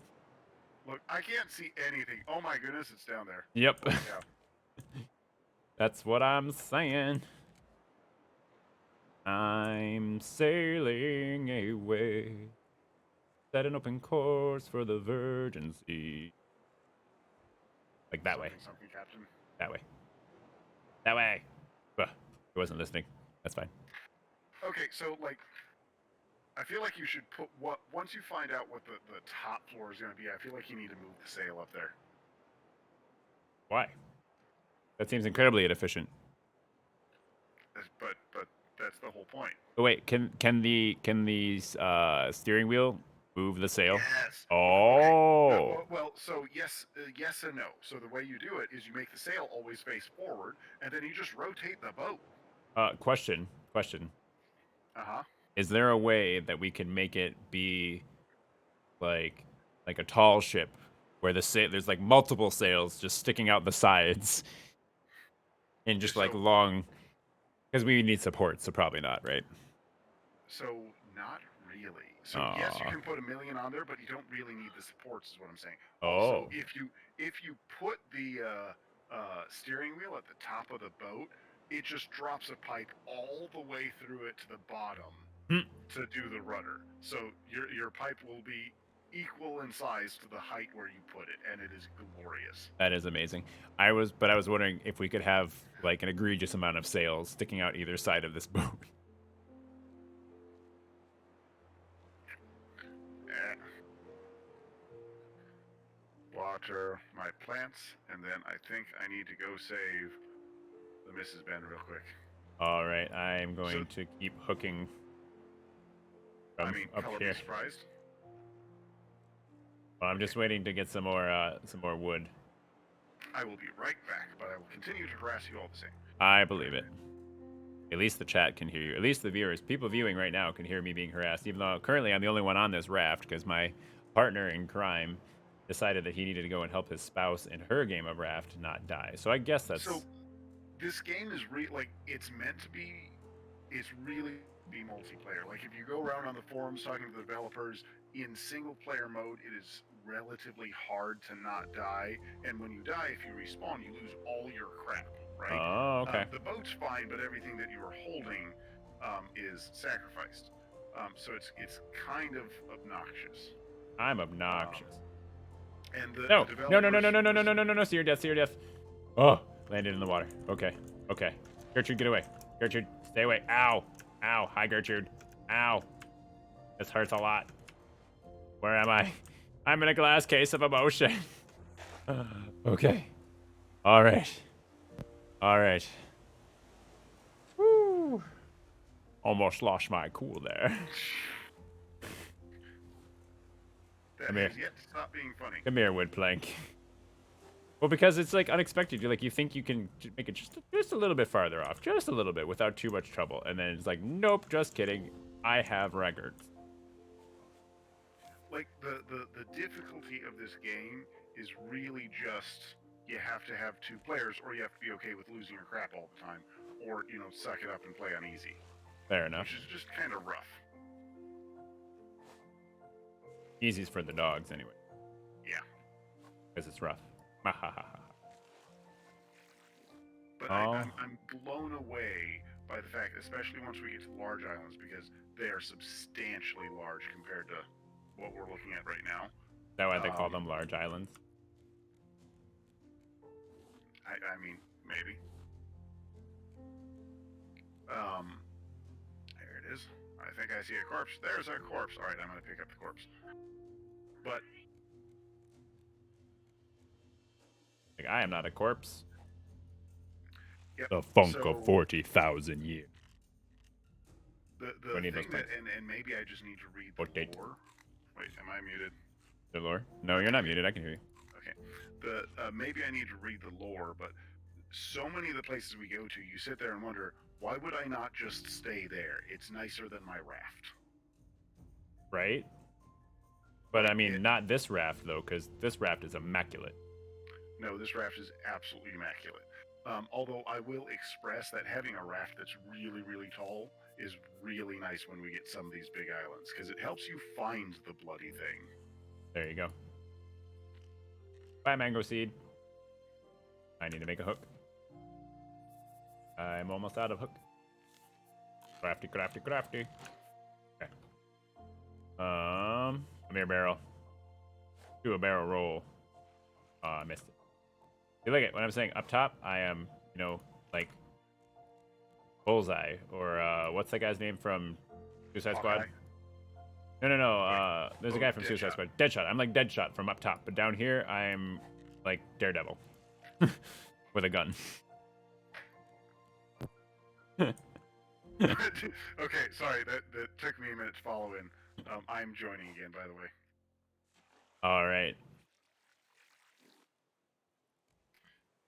Look, I can't see anything. Oh my goodness, it's down there. Yep. Yeah. That's what I'm saying. I'm sailing away, set an open course for the Virgin Sea. Like that way. Something, Captain. That way. That way. Ugh, he wasn't listening. That's fine. Okay, so like, I feel like you should put what once you find out what the top floor is going to be. I feel like you need to move the sail up there. Why? That seems incredibly inefficient. But that's the whole point. But wait, can the steering wheel move the sail? Yes. Oh. Okay. Well, so yes and no. So the way you do it is you make the sail always face forward, and then you just rotate the boat. Question. Uh-huh. Is there a way that we can make it be like a tall ship where there's like multiple sails just sticking out the sides and just like long, because we need support, so probably not, right? So not really. So yes, you can put $1 million on there, but you don't really need the supports, is what I'm saying. Also, if you put the steering wheel at the top of the boat, it just drops a pipe all the way through it to the bottom to do the rudder. So your pipe will be equal in size to the height where you put it, and it is glorious. That is amazing. I was wondering if we could have like an egregious amount of sails sticking out either side of this boat. Water my plants, and then I think I need to go save the Mrs. Ben real quick. All right, I'm going to keep hooking from up here. Surprised? Well, I'm just waiting to get some more wood. I will be right back, but I will continue to harass you all the same. I believe it. At least the chat can hear you. At least the viewers, people viewing right now, can hear me being harassed, even though currently I'm the only one on this raft because my partner in crime decided that he needed to go and help his spouse in her game of Raft not die. So I guess that's... So, this game is it's meant to be, it's really be multiplayer. Like, if you go around on the forums talking to the developers, in single-player mode, it is relatively hard to not die, and when you die, if you respawn, you lose all your crap, right? Oh, okay. The boat's fine, but everything that you are holding is sacrificed. So it's kind of obnoxious. I'm obnoxious. And the No, developers... see your death. Oh, landed in the water. Okay. Gertrude, get away. Gertrude, stay away. Ow. Hi, Gertrude. Ow. This hurts a lot. Where am I? I'm in a glass case of emotion. Okay. All right. Woo. Almost lost my cool there. That Come here. has yet to stop being funny. Come here, wood plank. Well, because it's like unexpected. You think you can make it just a little bit farther off, just a little bit, without too much trouble, and then it's like, nope, just kidding. I have records. Like the difficulty of this game is really just you have to have two players, or you have to be okay with losing your crap all the time, or suck it up and play on easy, Fair enough. which is just kind of rough. Easy's for the dogs anyway, Yeah, because it's rough. but Oh, I'm blown away by the fact, especially once we get to the large islands, because they are substantially large compared to what we're looking at right now. is that why they call Um, them large islands? I mean, maybe. Um, there it is. I think I see a corpse. There's a corpse. All right, I'm gonna pick up the corpse. But Like, I am not a corpse. yep. The funk of So 40,000 years. Do I the need those thing that, planks? and maybe I just need to read Rotate. the lore. Wait, am I muted? The lore? No, you're not muted. I can hear you. Okay. Maybe I need to read the lore, but so many of the places we go to, you sit there and wonder, why would I not just stay there? It's nicer than my raft. Right? But I Like mean, not this raft though, because this raft is immaculate. no, this raft is absolutely immaculate. Although I will express that having a raft that's really, really tall is really nice when we get some of these big islands, because it helps you find the bloody thing. There you go. Bye, mango seed. I need to make a hook. I'm almost out of hook. Crafty, crafty, crafty. Okay. Come here, barrel. Do a barrel roll. Oh, I missed it. You look at when I'm saying up top, I am, like Bullseye or what's that guy's name from Suicide Squad? Hawkeye. No. There's a guy from Suicide Deadshot. Squad. Deadshot. I'm like Deadshot from up top, but down here I'm like Daredevil with a gun. Okay, sorry, that took me a minute to follow in. I'm joining again, by the way. All right.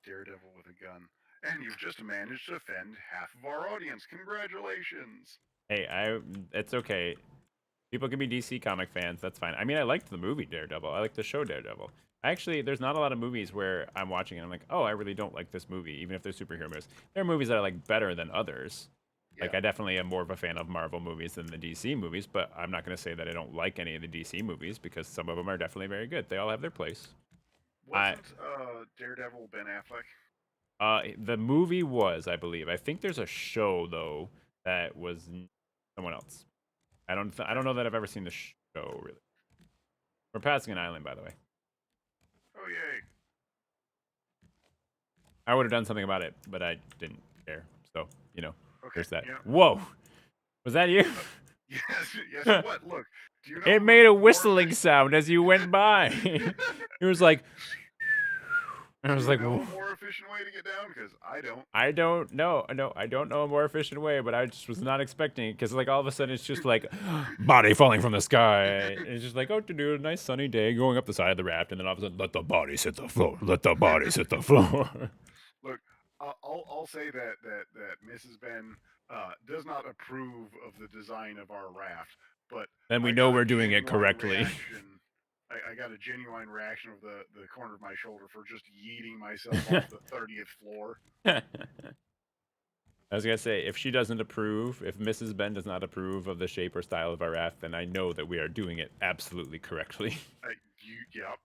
Daredevil with a gun. And you've just managed to offend half of our audience. Congratulations. Hey, it's okay. People can be DC comic fans. That's fine. I mean, I liked the movie Daredevil. I like the show Daredevil. Actually, there's not a lot of movies where I'm watching and I'm like, oh, I really don't like this movie, even if they're superhero movies. There are movies that I like better than others. Like, Yeah. I definitely am more of a fan of Marvel movies than the DC movies, but I'm not going to say that I don't like any of the DC movies because some of them are definitely very good. They all have their place. I Wasn't Daredevil Ben Affleck? The movie was, I believe. I think there's a show though that was someone else. I don't know that I've ever seen the show really. We're passing an island, by the way. Oh, yay. I would have done something about it, but I didn't care. So, Okay, there's that. yeah. Whoa! Was that you? Yes, yes, what? Look, do you know It made a whistling sound as you went by. It was like, I was do you like, know "Whoa." a more efficient way to get down? Because I don't. I don't know. No, I don't know a more efficient way, but I just was not expecting it because, like, all of a sudden it's just like body falling from the sky. And it's just like, oh, to do a nice sunny day going up the side of the raft, and then all of a sudden, let the bodies hit the floor. Let the bodies hit the floor. Look, I'll say that Mrs. Ben does not approve of the design of our raft, but Then we I know got a we're doing it genuine correctly. reaction. I got a genuine reaction of the corner of my shoulder for just yeeting myself off the 30th floor. I was gonna say, if she doesn't approve, if Mrs. Ben does not approve of the shape or style of our raft, then I know that we are doing it absolutely correctly. Yep.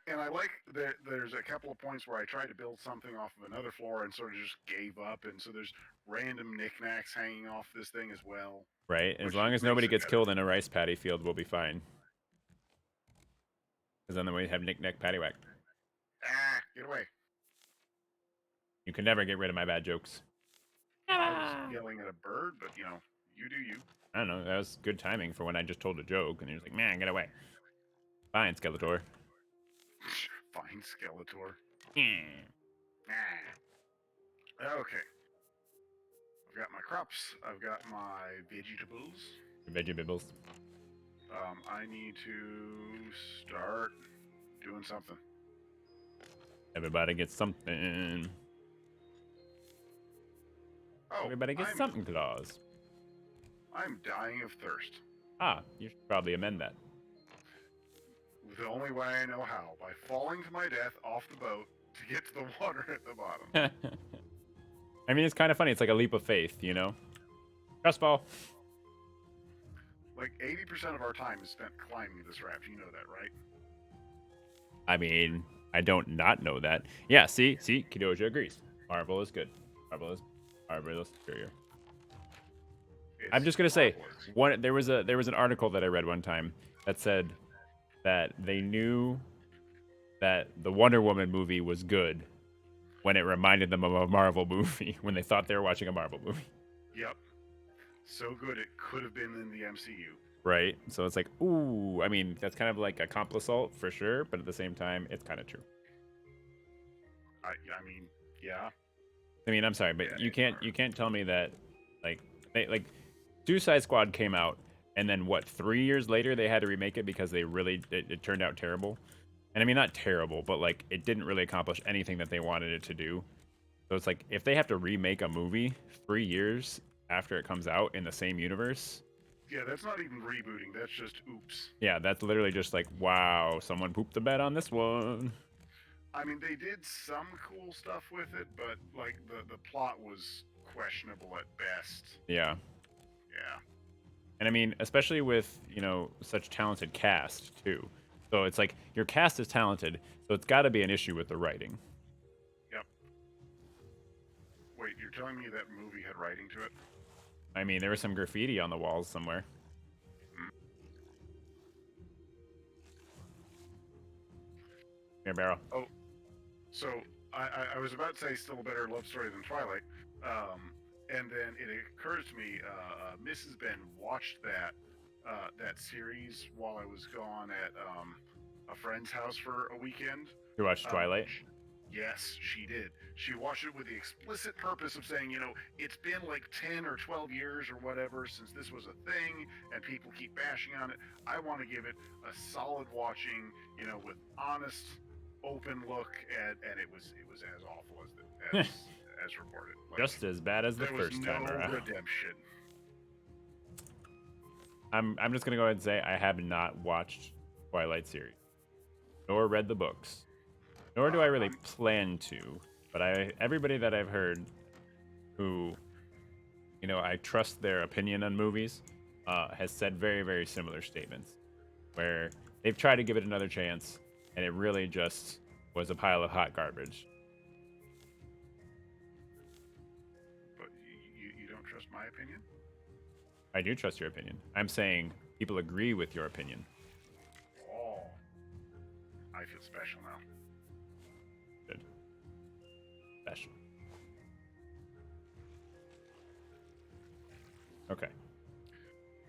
And I like that there's a couple of points where I tried to build something off of another floor and sort of just gave up, and so there's random knickknacks hanging off this thing as well, Right? And as which long just as makes nobody it gets better. killed in a rice paddy field, we'll be fine. Because then we have knick-knack paddywhack. Ah, get away! You can never get rid of my bad jokes. I was yelling at a bird, but you do you. I don't know. That was good timing for when I just told a joke, and he was like, "Man, get away." Fine, Skeletor. Fine, Skeletor. Hmm. Ah. Okay. I've got my crops. I've got my vegetables. Veggie bibbles. I need to start doing something. Everybody gets something. Oh, Everybody gets something, Claus. I'm dying of thirst. Ah, you should probably amend that. The only way I know how, by falling to my death off the boat to get to the water at the bottom. I mean, it's kind of funny. It's like a leap of faith, you know? Trust ball. Like 80% of our time is spent climbing this raft. You know that, right? I mean, I don't not know that. Yeah, see, Kidoja agrees. Marvel is good. Marvel is superior. I'm It's just gonna say, marvelous. there was an article that I read one time that said that they knew that the Wonder Woman movie was good when it reminded them of a Marvel movie when they thought they were watching a Marvel movie. Yep. So good it could have been in the MCU. Right? So it's like, ooh, I mean, that's kind of like a compliment assault for sure, but at the same time, it's kind of true. I mean, yeah. I mean, I'm sorry, but Yeah, you can't tell me that like like Suicide Squad came out and then what 3 years later they had to remake it because they really it turned out terrible. And I mean not terrible, but like it didn't really accomplish anything that they wanted it to do. So it's like if they have to remake a movie 3 years after it comes out in the same universe, yeah, that's not even rebooting. That's just oops. yeah, that's literally just like wow, someone pooped the bed on this one. I mean, they did some cool stuff with it, but like the plot was questionable at best. Yeah. Yeah. And I mean, especially with, you know, such talented cast too. So it's like your cast is talented, so it's got to be an issue with the writing. Yep. Wait, you're telling me that movie had writing to it? I mean, there was some graffiti on the walls somewhere. Hmm. Here, Barrel. Oh, so I was about to say still a better love story than Twilight, and then it occurs to me, Mrs. Ben watched that series while I was gone at a friend's house for a weekend. You watched Twilight? Yes, she did. She watched it with the explicit purpose of saying, you know, it's been like 10 or 12 years or whatever since this was a thing, and people keep bashing on it. I want to give it a solid watching, you know, with honest, open look at, and it was as awful as as reported. Like, Just as bad as the there was first no time around. redemption. I'm just gonna go ahead and say I have not watched Twilight series, nor read the books, nor do I really plan to. But everybody that I've heard who, you know, I trust their opinion on movies, has said very, very similar statements where they've tried to give it another chance, and it really just was a pile of hot garbage. But you don't trust my opinion? I do trust your opinion. I'm saying people agree with your opinion. Oh, I feel special now. Good. Special. Okay.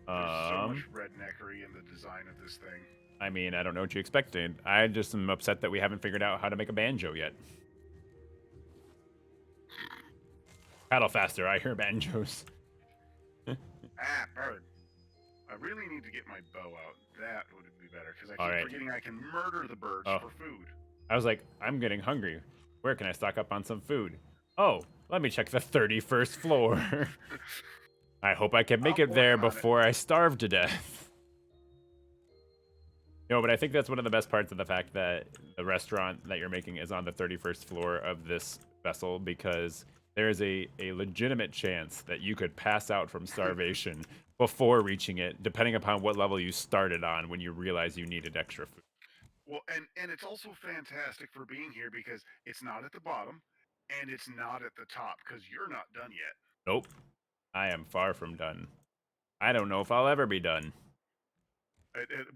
There's so much redneckery in the design of this thing. I mean, I don't know what you expected. I just am upset that we haven't figured out how to make a banjo yet. Paddle faster, I hear banjos. Ah, bird. I really need to get my bow out. That would be better, because I keep Alright. forgetting I can murder the birds Oh. for food. I was like, I'm getting hungry. Where can I stock up on some food? Oh, let me check the 31st floor. I hope I can make I'm it there working on it. before I starve to death. No, but I think that's one of the best parts of the fact that the restaurant that you're making is on the 31st floor of this vessel, because there is a legitimate chance that you could pass out from starvation before reaching it, depending upon what level you started on when you realize you needed extra food. Well, and it's also fantastic for being here because it's not at the bottom and it's not at the top because you're not done yet. Nope. I am far from done. I don't know if I'll ever be done.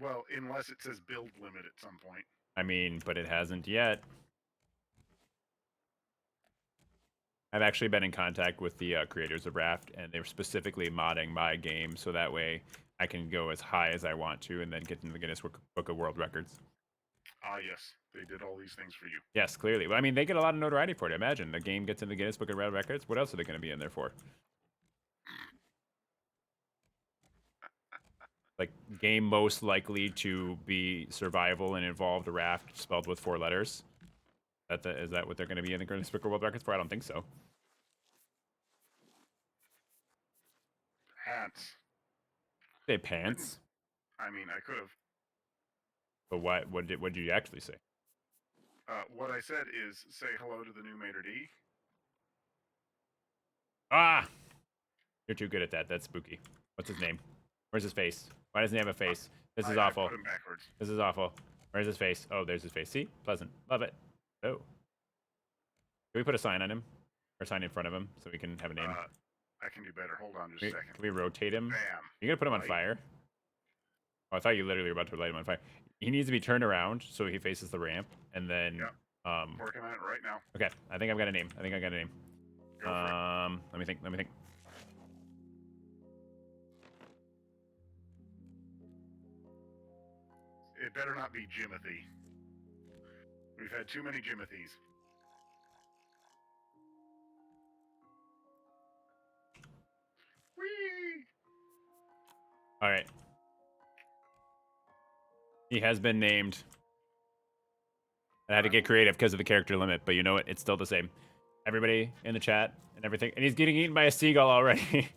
Well, unless it says build limit at some point. I mean, but it hasn't yet. I've actually been in contact with the creators of Raft, and they're specifically modding my game so that way I can go as high as I want to and then get into the Guinness Book of World Records. Ah, yes, they did all these things for you. Yes, clearly. Well, I mean, they get a lot of notoriety for it. Imagine the game gets in the Guinness Book of World Records. What else are they going to be in there for? game most likely to be survival and involved raft spelled with 4 letters. Is that what they're going to be in the Guinness Book of World Records for? I don't think so. Hats. Say Didn't. pants, I mean, I could have. but what did you actually say? What I said is say hello to the new Mater D. Ah, you're too good at that. That's spooky. What's his name? Where's his face? Why doesn't he have a face? This is I put awful. him backwards. This is awful. Where's his face? Oh, there's his face. See? Pleasant. Love it. Oh. Can we put a sign on him? Or sign in front of him so we can have a name? I can do better. Hold on just a Can second. we rotate him? Bam. You gonna put him on Light. fire? Oh, I thought you literally were about to light him on fire. He needs to be turned around so he faces the ramp, and then. Yep. Working on it right now. Okay, I think I've got a name. I think I got a name. Go for it. Let me think. Let me think. It better not be Jimothy. We've had too many Jimothys. Whee! All right. He has been named. I had to get creative because of the character limit, but you know what? It's still the same. Everybody in the chat and everything, and he's getting eaten by a seagull already.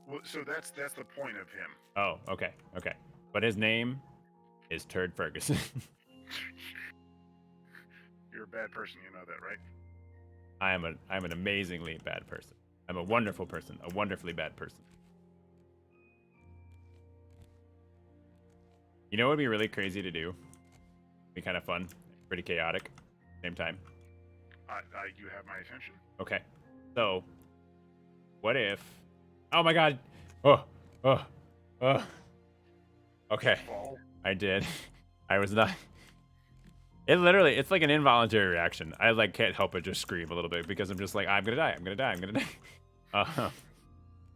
Well, so that's the point of him. Oh, okay, okay. But his name is Turd Ferguson. You're a bad person, you know that, right? I'm an amazingly bad person. I'm a wonderful person, a wonderfully bad person. You know what would be really crazy to do? Be kind of fun, pretty chaotic, same time. You have my attention. Okay, so what if? Oh my God! Oh, oh, oh. Okay, Fall. I did. I was not. It literally, it's like an involuntary reaction. I like can't help but just scream a little bit because I'm just like, I'm gonna die, I'm gonna die, I'm gonna die.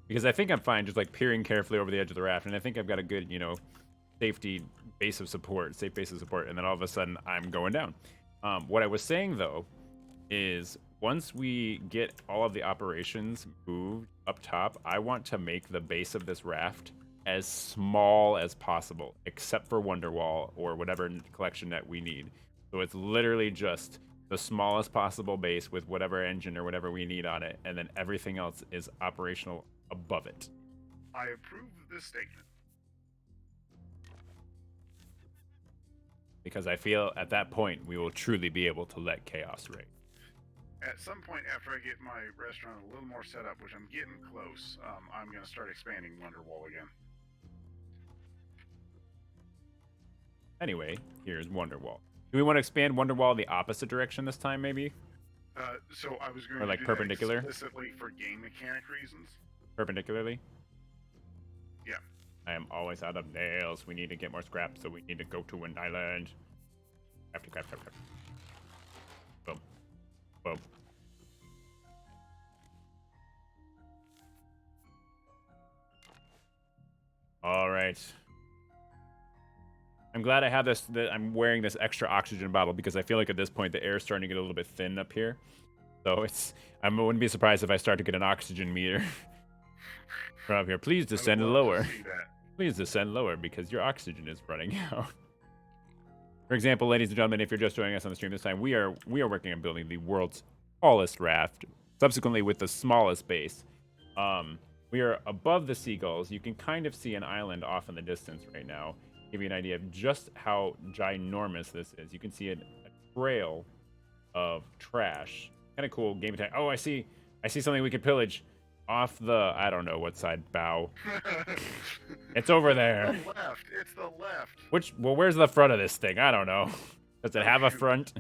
Because I think I'm fine, just like peering carefully over the edge of the raft, and I think I've got a good, safety base of support, safe base of support, and then all of a sudden I'm going down. What I was saying though is once we get all of the operations moved up top, I want to make the base of this raft as small as possible, except for Wonderwall or whatever collection that we need. So it's literally just the smallest possible base with whatever engine or whatever we need on it, and then everything else is operational above it. I approve of this statement. Because I feel at that point we will truly be able to let chaos reign. At some point after I get my restaurant a little more set up, which I'm getting close, I'm going to start expanding Wonderwall again. Anyway, here's Wonderwall. Do we want to expand Wonderwall the opposite direction this time, maybe? So I was going Or like to do perpendicular? that explicitly for game mechanic reasons. Perpendicularly? Yeah. I am always out of nails. We need to get more scrap, so we need to go to an island. Crafty, craft, craft, craft. Boom. Boom. All right. I'm glad I have this. That I'm wearing this extra oxygen bottle because I feel like at this point the air is starting to get a little bit thin up here. So I wouldn't be surprised if I start to get an oxygen meter from up here. Please descend lower. Please descend lower because your oxygen is running out. For example, ladies and gentlemen, if you're just joining us on the stream this time, we are working on building the world's tallest raft, subsequently with the smallest base. We are above the seagulls. You can kind of see an island off in the distance right now. Give you an idea of just how ginormous this is. You can see a trail of trash. Kind of cool game attack. Oh, I see something we could pillage off the, I don't know what side, bow. It's over there. The left. It's the left. Where's the front of this thing? I don't know. Does it have a front?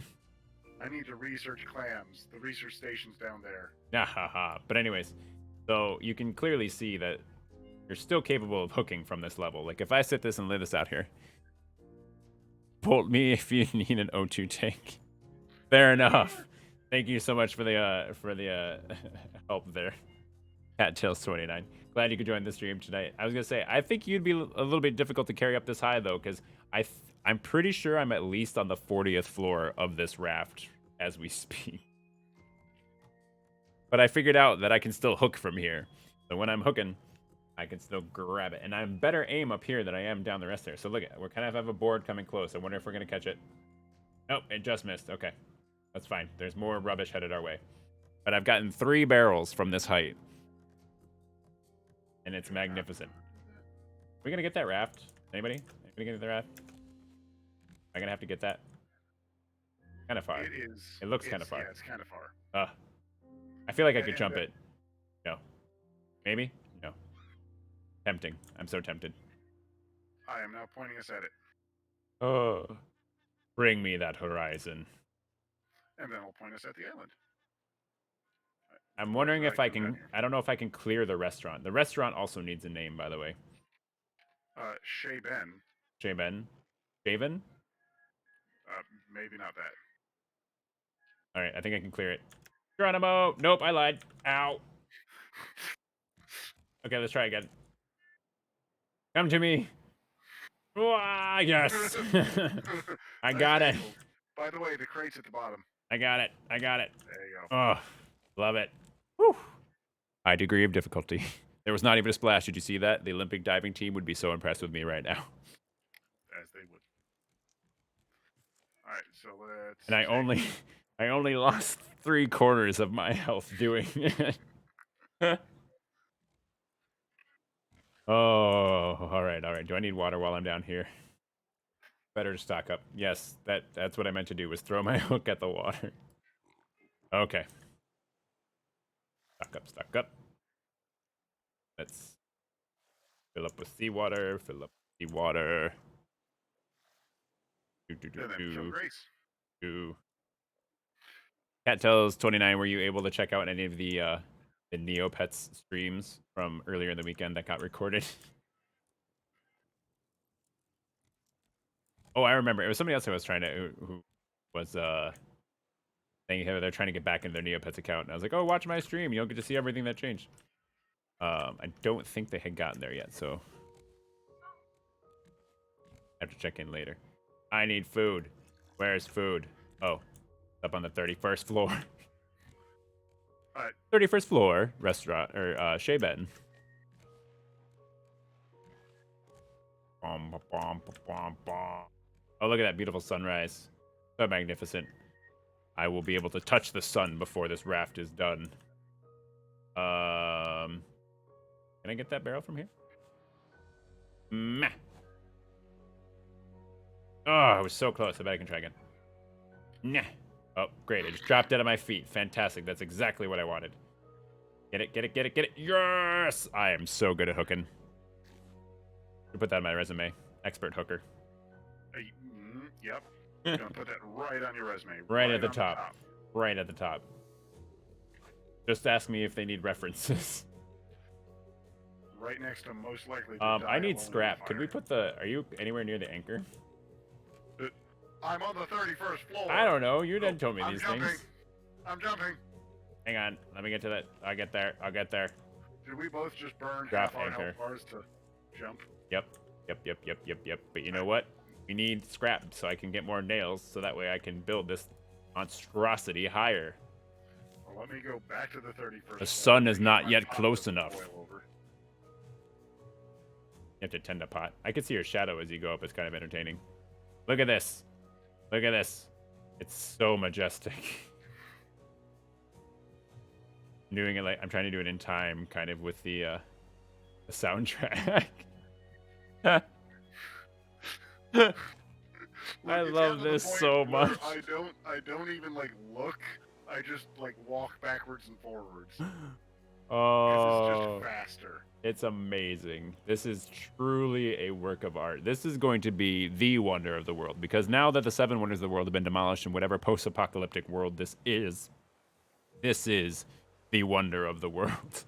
I need to research clams. The research station's down there. Nah, haha. But anyways, so you can clearly see that you're still capable of hooking from this level. Like if I sit this and lay this out here, bolt me if you need an O2 tank. Fair enough. Thank you so much for the help there. Cattails29. Glad you could join the stream tonight. I was gonna say I think you'd be a little bit difficult to carry up this high though, because I'm pretty sure I'm at least on the 40th floor of this raft as we speak. But I figured out that I can still hook from here. So when I'm hooking, I can still grab it. And I'm better aim up here than I am down the rest there. So look at, we're kind of have a board coming close. I wonder if we're going to catch it. Nope, it just missed. Okay. That's fine. There's more rubbish headed our way. But I've gotten 3 barrels from this height. And it's Do not magnificent. want to do that. We going to get that raft? Anybody? Anybody get the raft? Am I going to have to get that? Kind of far. It is. It looks kind of far. Yeah, it's kind of far. I feel like I And, could and jump it. No. Maybe? No. Tempting. I'm so tempted. I am now pointing us at it, Oh. Bring me that horizon. and then I'll point us at the island. I'm wondering After if I I come down can. here. I don't know if I can clear the restaurant. The restaurant also needs a name, by the way. Shea Ben. Shaven? Shaven? Maybe not that. Alright, I think I can clear it. Geronimo! Nope, I lied. Ow. Okay, let's try again. Come to me. Wah, yes. I Nice got it. angle. By the way, the crate's at the bottom. I got it. I got it. There you go. Oh, love it. Whew. High degree of difficulty. There was not even a splash. Did you see that? The Olympic diving team would be so impressed with me right now. As they would. All right, so let's. And I only lost 3/4 of my health doing it. Oh, all right, all right. Do I need water while I'm down here? Better to stock up. Yes, that's what I meant to do, was throw my hook at the water. Okay. Stock up, stock up. Let's fill up with seawater, fill up with seawater. And then show grace. Do. Cat Tells 29, were you able to check out any of the Neopets streams from earlier in the weekend that got recorded? Oh, I remember. It was somebody else who was trying to, who was saying how they're trying to get back into their Neopets account. And I was like, oh, watch my stream. You'll get to see everything that changed. I don't think they had gotten there yet, so I have to check in later. I need food. Where's food? Oh, up on the 31st floor. 31st floor restaurant, or Shea Ben. Oh, look at that beautiful sunrise. So magnificent. I will be able to touch the sun before this raft is done. Can I get that barrel from here? Meh. Oh, I was so close. I bet I can try again. Nah. Oh, great. It just dropped out of my feet. Fantastic. That's exactly what I wanted. Get it, get it, get it, get it. Yes! I am so good at hooking. Put that on my resume. Expert hooker. Yep. You're going to put that right on your resume. Right at the top. Right at the top. Just ask me if they need references. Right next to most likely to I die need alone scrap. in Could we fire. put the... Are you anywhere near the anchor? I'm on the 31st floor. I don't know. You didn't Oh, tell me I'm these jumping. things. I'm jumping. Hang on. Let me get to that. I'll get there. I'll get there. Did we both just burn Drop half our anchor. health bars to jump? Yep. Yep, yep, yep, yep, yep. But you know what? We need scrap so I can get more nails so that way I can build this monstrosity higher. Well, let me go back to the 31st. The floor sun is and not my yet top close doesn't enough. boil over. You have to tend a pot. I can see your shadow as you go up. It's kind of entertaining. Look at this. Look at this. It's so majestic. I'm doing it like I'm trying to do it in time, kind of with the soundtrack. I Look, it's love gotten to the this point so where much. I don't even like look. I just like walk backwards and forwards. 'Cause it's Oh, just faster. it's amazing. This is truly a work of art. This is going to be the wonder of the world because now that the 7 wonders of the world have been demolished in whatever post-apocalyptic world this is the wonder of the world.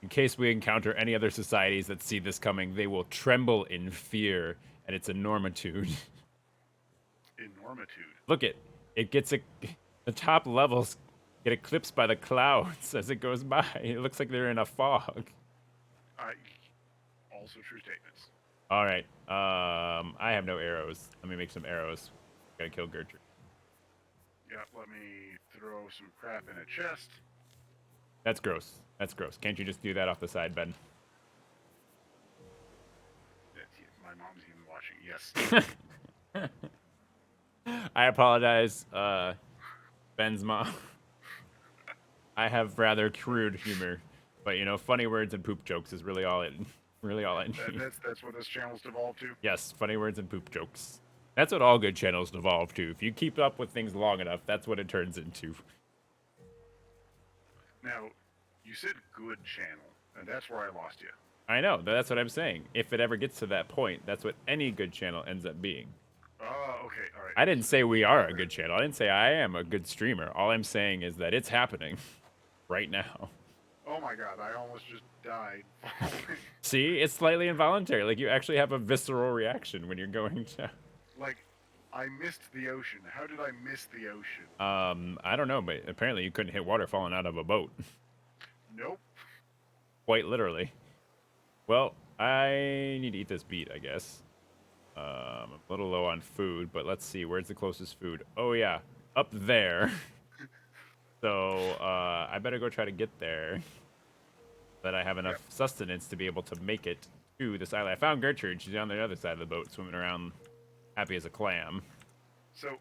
In case we encounter any other societies that see this coming, they will tremble in fear at its enormitude. Enormitude. Look it gets the top levels get eclipsed by the clouds as it goes by. It looks like they're in a fog. Also true statements. All right. I have no arrows. Let me make some arrows. Gotta kill Gertrude. Yeah, let me throw some crap in a chest. That's gross. That's gross. Can't you just do that off the side, Ben? My mom's even watching. Yes. I apologize, Ben's mom. I have rather crude humor, but funny words and poop jokes is really all I That, need. that's what this channel's devolved to. Yes, funny words and poop jokes. That's what all good channels devolve to. If you keep up with things long enough, that's what it turns into. Now, you said good channel, and that's where I lost you. I know, that's what I'm saying. If it ever gets to that point, that's what any good channel ends up being. Oh, okay, all right. I didn't So say just to we be are a clear. good channel. I didn't say I am a good streamer. All I'm saying is that it's happening right now. Oh my god, I almost just died falling. See, it's slightly involuntary. Like you actually have a visceral reaction when you're going to. Like, I missed the ocean. How did I miss the ocean? I don't know, but apparently you couldn't hit water falling out of a boat. Nope. Quite literally. Well, I need to eat this beet, I guess. I'm a little low on food, but let's see. Where's the closest food? Oh, yeah. Up there. So, I better go try to get there. That I have enough Yep. sustenance to be able to make it to this island. I found Gertrude. She's on the other side of the boat, swimming around, happy as a clam. So,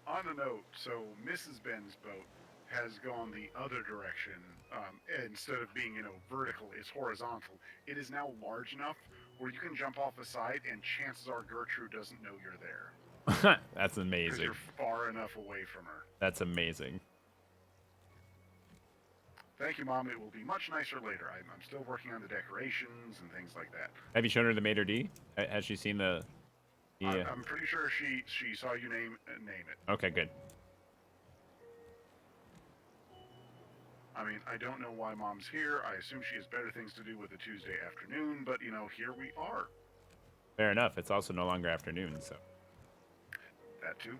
on a note, so Mrs. Ben's boat has gone the other direction. Instead of being, vertical, it's horizontal. It is now large enough where you can jump off the side, and chances are Gertrude doesn't know you're there That's because amazing. you're far enough away from her. That's amazing. Thank you, Mom. It will be much nicer later. I'm still working on the decorations and things like that. Have you shown her the maitre d'? Has she seen the? I'm, Yeah. I'm pretty sure she saw you name it. Okay, good. I mean, I don't know why Mom's here. I assume she has better things to do with a Tuesday afternoon, but here we are. Fair enough. It's also no longer afternoon, so. That too.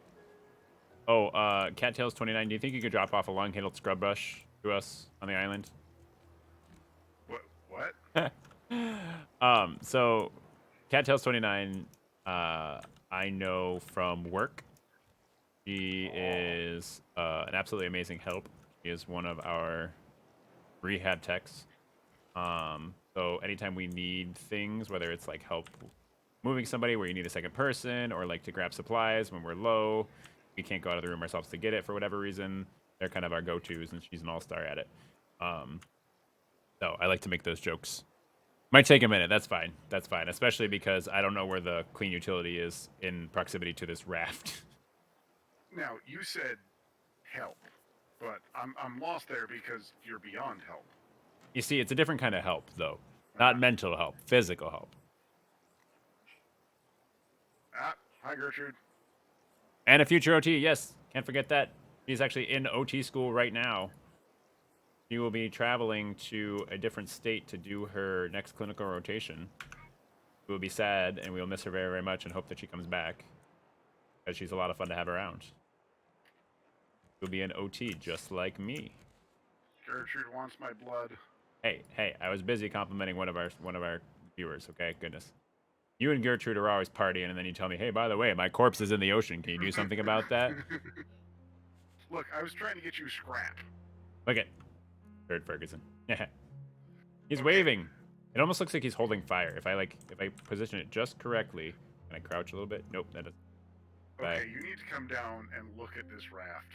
Oh, Cattails 29. Do you think you could drop off a long-handled scrub brush to us on the island? What? So Cattails 29, I know from work. She is an absolutely amazing help. She is one of our rehab techs. So anytime we need things, whether it's like help moving somebody where you need a second person or like to grab supplies when we're low, we can't go out of the room ourselves to get it for whatever reason. They're kind of our go-tos, and she's an all-star at it. Um, so I like to make those jokes. Might take a minute. That's fine. That's fine. Especially because I don't know where the clean utility is in proximity to this raft. Now you said help, but I'm lost there because you're beyond help. You see, it's a different kind of help, though. Not Uh, mental help, physical help. Hi Gertrude. And a future OT, yes. Can't forget that. She's actually in OT school right now. She will be traveling to a different state to do her next clinical rotation. We will be sad, and we will miss her very, very much and hope that she comes back. Because she's a lot of fun to have around. She'll be an OT just like me. Gertrude wants my blood. Hey, I was busy complimenting one of our viewers, okay? Goodness. You and Gertrude are always partying, and then you tell me, hey, by the way, my corpse is in the ocean. Can you do something about that? Look, I was trying to get you scrap. Look at Jared Ferguson. Yeah. He's Okay. waving. It almost looks like he's holding fire. If I position it just correctly, can I crouch a little bit? Nope, that doesn't. Okay, you need to come down and look at this raft.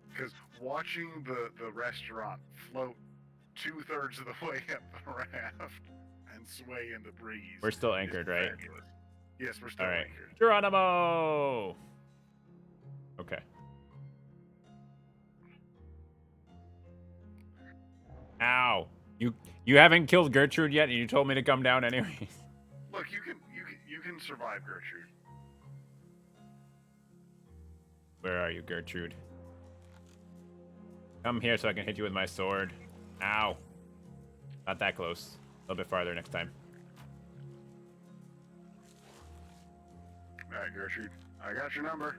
Because watching the restaurant float 2/3 of the way up the raft and sway in the breeze. We're still anchored, right? Fabulous. Yes, we're still All right. anchored. Geronimo! Okay. Ow. You haven't killed Gertrude yet, and you told me to come down anyways. Look, you can survive, Gertrude. Where are you, Gertrude? Come here so I can hit you with my sword. Ow. Not that close. A little bit farther next time. All right, Gertrude, I got your number.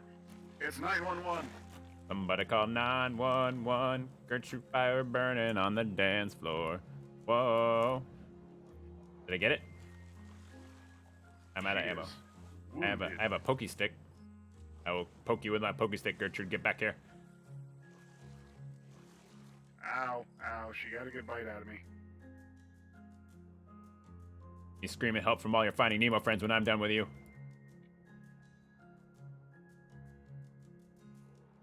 It's 911. Somebody call 911. Gertrude fire burning on the dance floor. Whoa. Did I get it? I'm out of ammo. I have a pokey stick. I will poke you with my pokey stick, Gertrude. Get back here. Ow, ow, she got a good bite out of me. You screaming help from all your Finding Nemo friends when I'm done with you.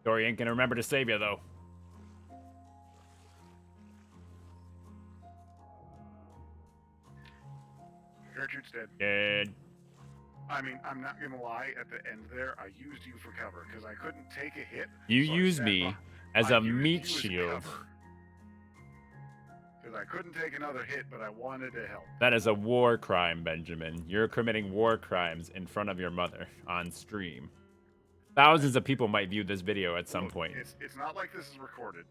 Dory ain't gonna remember to save you, though. Gertrude's dead. Dead. I mean, I'm not gonna lie. At the end there, I used you for cover because I couldn't take a hit. You so use me as a meat used you shield. Because I couldn't take another hit, but I wanted to help. That is a war crime, Benjamin. You're committing war crimes in front of your mother on stream. Thousands of people might view this video at some Look, point. It's not like this is recorded.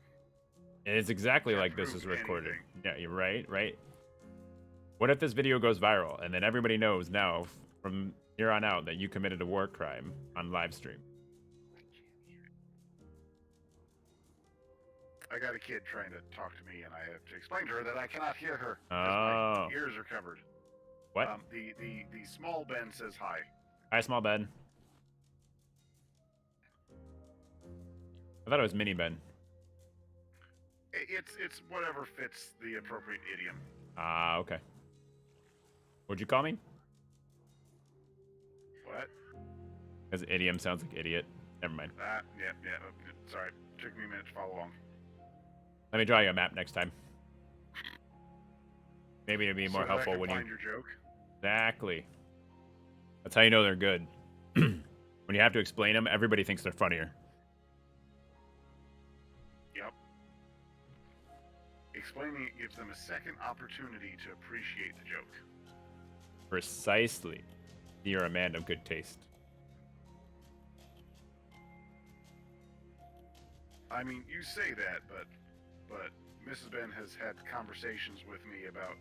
It's exactly Can't like this is prove recorded. anything. Yeah, you're right, right? What if this video goes viral and then everybody knows now from here on out that you committed a war crime on live stream? I got a kid trying to talk to me, and I have to explain to her that I cannot hear her Oh. because my ears are covered. What? The small Ben says hi. Hi, small Ben. I thought it was mini Ben. It's whatever fits the appropriate idiom. Ah, okay. What'd you call me? What? Because idiom sounds like idiot. Never mind. Yeah. Sorry, took me a minute to follow along. Let me draw you a map next time. Maybe it'd be more so helpful that I can when find you. your joke. Exactly. That's how you know they're good. When you have to explain them, everybody thinks they're funnier. Yep. Explaining it gives them a second opportunity to appreciate the joke. Precisely. You're a man of good taste. I mean, you say that, but Mrs. Ben has had conversations with me about,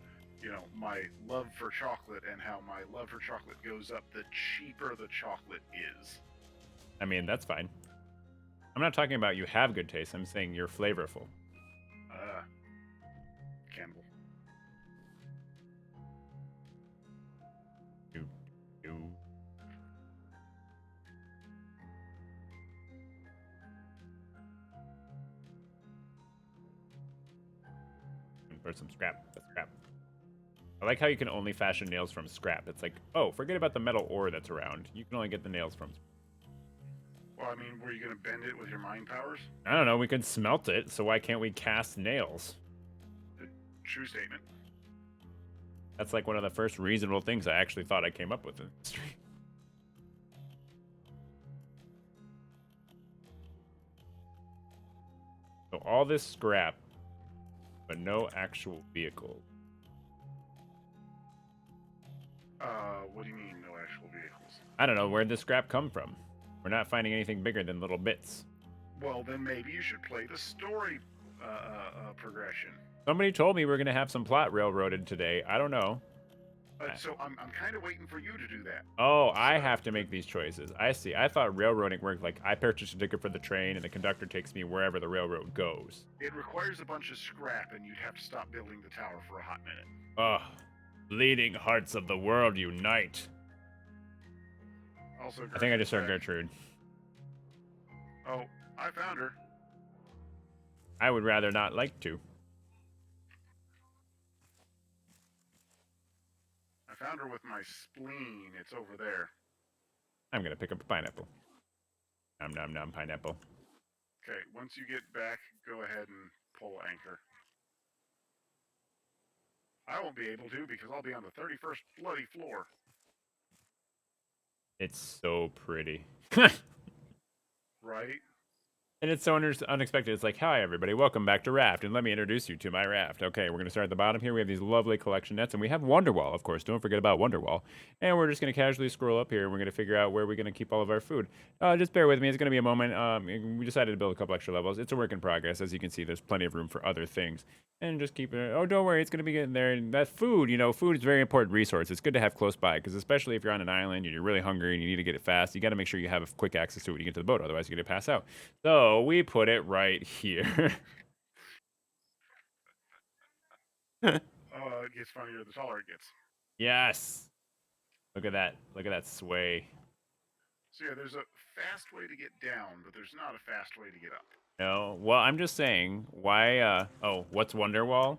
my love for chocolate and how my love for chocolate goes up the cheaper the chocolate is. I mean, that's fine. I'm not talking about you have good taste. I'm saying you're flavorful. Campbell. Do. For some scrap. That's scrap. I like how you can only fashion nails from scrap. It's like, oh, forget about the metal ore that's around. You can only get the nails from. Well, I mean, were you going to bend it with your mind powers? I don't know. We could smelt it, so why can't we cast nails? True statement. That's like one of the first reasonable things I actually thought I came up with in the stream. So all this scrap, but no actual vehicle. What do you mean, no actual vehicles? I don't know. Where'd the scrap come from? We're not finding anything bigger than little bits. Well, then maybe you should play the story progression. Somebody told me we're going to have some plot railroaded today. I don't know. So I'm kind of waiting for you to do that. Oh, I have to make these choices. I see. I thought railroading worked like I purchase a ticket for the train and the conductor takes me wherever the railroad goes. It requires a bunch of scrap, and you'd have to stop building the tower for a hot minute. Ugh. Bleeding hearts of the world unite. Also, I think I just heard Gertrude. Oh, I found her. I would rather not like to. I found her with my spleen. It's over there. I'm gonna pick up a pineapple. Nom nom nom pineapple. Okay, once you get back, go ahead and pull anchor. I won't be able to because I'll be on the 31st bloody floor. It's so pretty. Right? And it's so unexpected. It's like, hi, everybody. Welcome back to Raft. And let me introduce you to my Raft. Okay, we're going to start at the bottom here. We have these lovely collection nets. And we have Wonderwall, of course. Don't forget about Wonderwall. And we're just going to casually scroll up here. And we're going to figure out where we're going to keep all of our food. Just bear with me. It's going to be a moment. We decided to build a couple extra levels. It's a work in progress. As you can see, there's plenty of room for other things. And just keep it. Oh, don't worry. It's going to be getting there. And that food, food is a very important resource. It's good to have close by. Because especially if you're on an island and you're really hungry and you need to get it fast, you got to make sure you have quick access to it when you get to the boat. Otherwise, you're going to pass out. So we put it right here. Oh, it gets funnier the taller it gets. Yes. Look at that. Look at that sway. So yeah, there's a fast way to get down, but there's not a fast way to get up. No. Well, I'm just saying, why what's Wonderwall?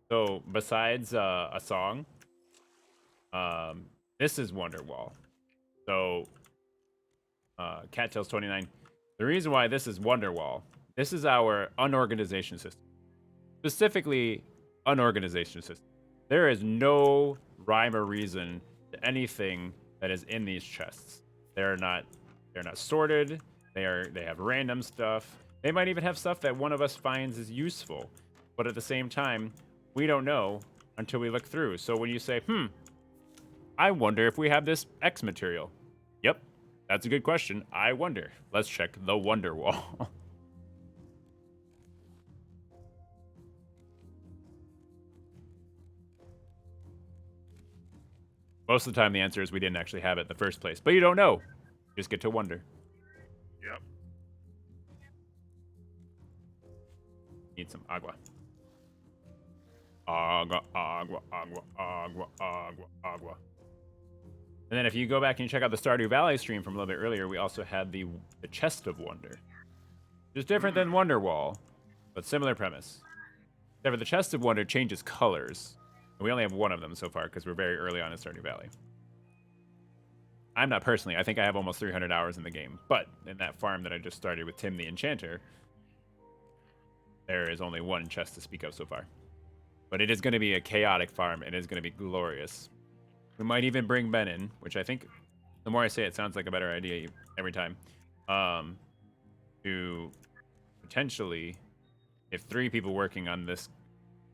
So besides a song, This is Wonderwall. So, Cattails 29. The reason why this is Wonderwall, this is our unorganization system. Specifically, unorganization system. There is no rhyme or reason to anything that is in these chests. They're not they're not sorted. They have random stuff. They might even have stuff that one of us finds is useful. But at the same time, we don't know until we look through. So when you say, I wonder if we have this X material. Yep, that's a good question. I wonder. Let's check the Wonder Wall. Most of the time, the answer is we didn't actually have it in the first place. But you don't know. You just get to wonder. Yep. Need some agua. Agua, agua, agua, agua, agua, agua. And then if you go back and you check out the Stardew Valley stream from a little bit earlier, we also had the Chest of Wonder. Just different than Wonderwall, but similar premise. Except for the Chest of Wonder changes colors. And we only have one of them so far because we're very early on in Stardew Valley. I'm not personally. I think I have almost 300 hours in the game. But in that farm that I just started with Tim the Enchanter, there is only one chest to speak of so far. But it is going to be a chaotic farm. It is going to be glorious. We might even bring Ben in, which I think the more I say it sounds like a better idea every time. To potentially, if 3 people working on this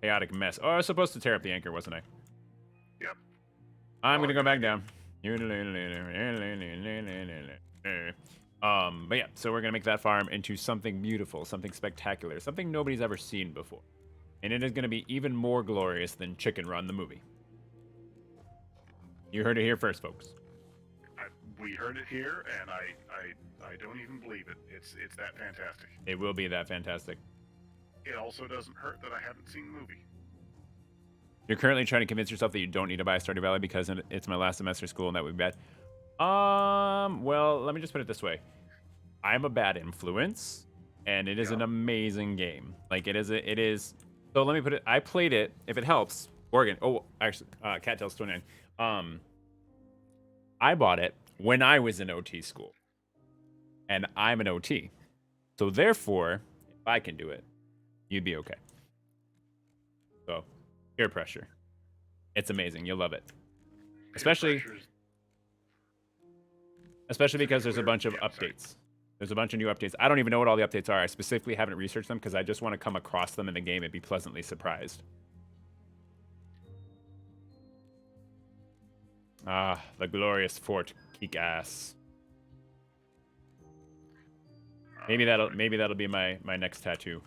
chaotic mess. Oh, I was supposed to tear up the anchor, wasn't I? Yep. I'm going to go back down. But yeah, so we're going to make that farm into something beautiful, something spectacular, something nobody's ever seen before. And it is going to be even more glorious than Chicken Run the movie. You heard it here first, folks. We heard it here, and I don't even believe it. It's that fantastic. It will be that fantastic. It also doesn't hurt that I haven't seen the movie. You're currently trying to convince yourself that you don't need to buy Stardew Valley because it's my last semester of school and that would be bad. Well, let me just put it this way. I'm a bad influence, and it is an amazing game. Like, it is. So let me put it, I played it, if it helps, Oregon. Oh, actually, Cattails 29. I bought it when I was in OT school, and I'm an OT. So therefore, if I can do it, you'd be okay. So, peer pressure. It's amazing. You'll love it. Especially because there's a bunch of updates. There's a bunch of new updates. I don't even know what all the updates are. I specifically haven't researched them because I just want to come across them in the game and be pleasantly surprised. Ah, the glorious Fort Kick-Ass. Maybe that'll be my next tattoo.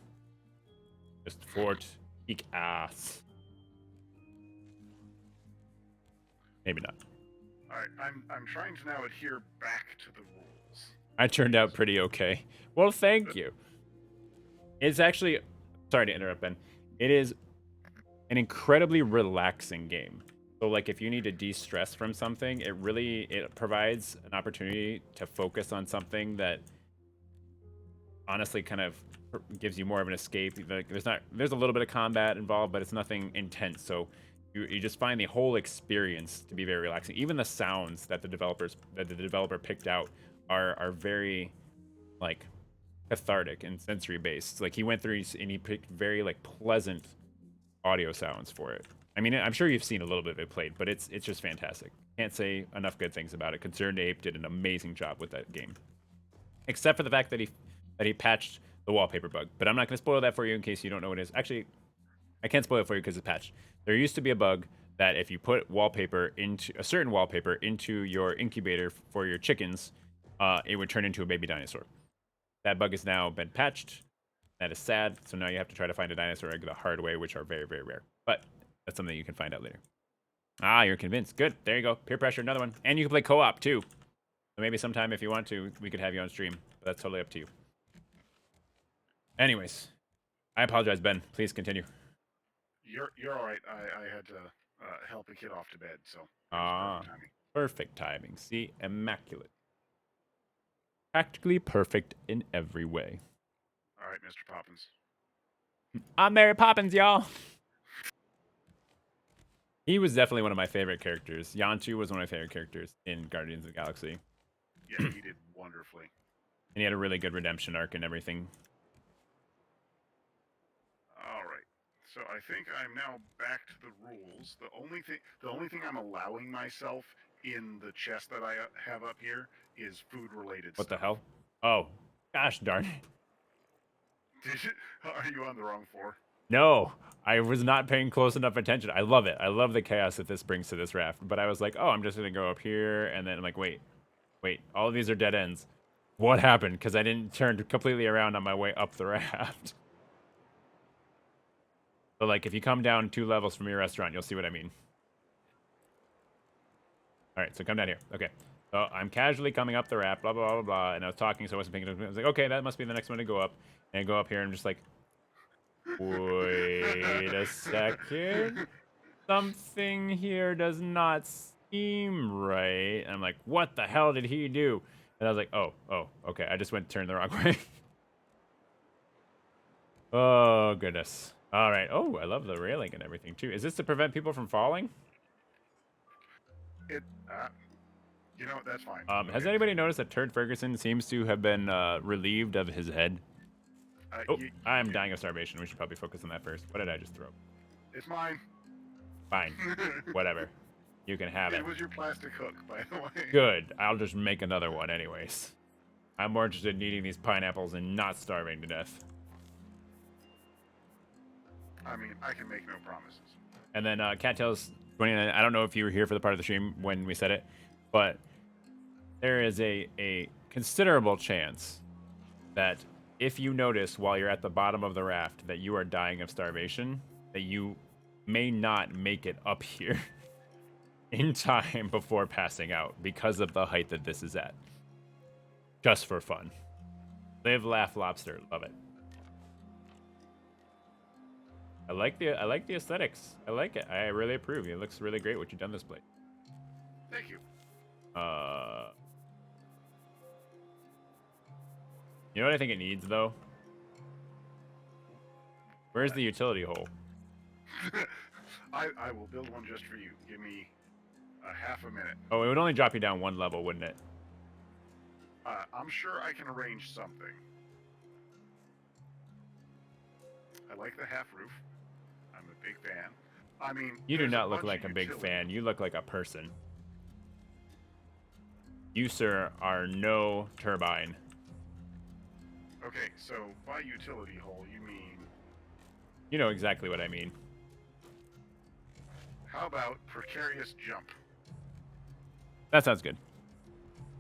Just Fort Kick-Ass. Maybe not. All right, I'm trying to now adhere back to the rules. I turned out pretty okay. Well, thank you. It's actually, sorry to interrupt, Ben. It is an incredibly relaxing game. So, like, if you need to de-stress from something, it provides an opportunity to focus on something that honestly kind of gives you more of an escape. Like, there's a little bit of combat involved, but it's nothing intense. So you just find the whole experience to be very relaxing. Even the sounds that the developer picked out are very like cathartic and sensory based. Like, he went through and he picked very like pleasant audio sounds for it. I mean, I'm sure you've seen a little bit of it played, but it's just fantastic. Can't say enough good things about it. Concerned Ape did an amazing job with that game, except for the fact that he patched the wallpaper bug. But I'm not going to spoil that for you in case you don't know what it is. Actually, I can't spoil it for you because it's patched. There used to be a bug that if you put a certain wallpaper into your incubator for your chickens, it would turn into a baby dinosaur. That bug has now been patched. That is sad. So now you have to try to find a dinosaur egg the hard way, which are very, very rare. But that's something you can find out later. Ah, you're convinced. Good. There you go. Peer pressure, another one. And you can play co-op too. So maybe sometime if you want to, we could have you on stream. But that's totally up to you. Anyways, I apologize, Ben. Please continue. You're all right. I had to help a kid off to bed, so Perfect timing. Perfect timing. See, immaculate. Practically perfect in every way. All right, Mr. Poppins. I'm Mary Poppins, y'all. He was definitely one of my favorite characters. Yantu was one of my favorite characters in Guardians of the Galaxy. Yeah, he did wonderfully. And he had a really good redemption arc and everything. All right. So I think I'm now back to the rules. The only thing I'm allowing myself in the chest that I have up here is food related What the stuff. hell? Oh, gosh darn it. Did you, are you on the wrong floor? No, I was not paying close enough attention. I love it. I love the chaos that this brings to this raft. But I was like, oh, I'm just going to go up here. And then I'm like, wait, all of these are dead ends. What happened? Because I didn't turn completely around on my way up the raft. But like, if you come down 2 levels from your restaurant, you'll see what I mean. All right, so come down here. Okay. So I'm casually coming up the raft, blah, blah, blah, blah, and I was talking, so I wasn't picking up. I was like, okay, that must be the next one to go up. And I go up here, and I'm just like, wait a second. Something here does not seem right. And I'm like, what the hell did he do? And I was like, oh, okay. I just went turned the wrong way. Oh, goodness. All right. Oh, I love the railing and everything, too. Is this to prevent people from falling? It, that's fine. Has Okay. anybody noticed that Turd Ferguson seems to have been relieved of his head? Oh, I'm dying of starvation. We should probably focus on that first. What did I just throw? It's mine. Fine. Whatever. You can have it. It was your plastic hook, by the way. Good. I'll just make another one anyways. I'm more interested in eating these pineapples and not starving to death. I mean, I can make no promises. And then Cattail's 29. I don't know if you were here for the part of the stream when we said it, but there is a considerable chance that if you notice while you're at the bottom of the raft that you are dying of starvation, that you may not make it up here in time before passing out because of the height that this is at. Just for fun. Live, laugh, lobster. Love it. I like the aesthetics. I like it. I really approve. It looks really great what you've done this place. Thank you. You know what I think it needs though? Where's the utility hole? I will build one just for you. Give me a half a minute. Oh, it would only drop you down 1 level, wouldn't it? I'm sure I can arrange something. I like the half roof. I'm a big fan. I mean, You do there's not look bunch like of a big utility. fan. You look like a person. You, sir, are no turbine. Okay, so by utility hole, you mean... You know exactly what I mean. How about precarious jump? That sounds good.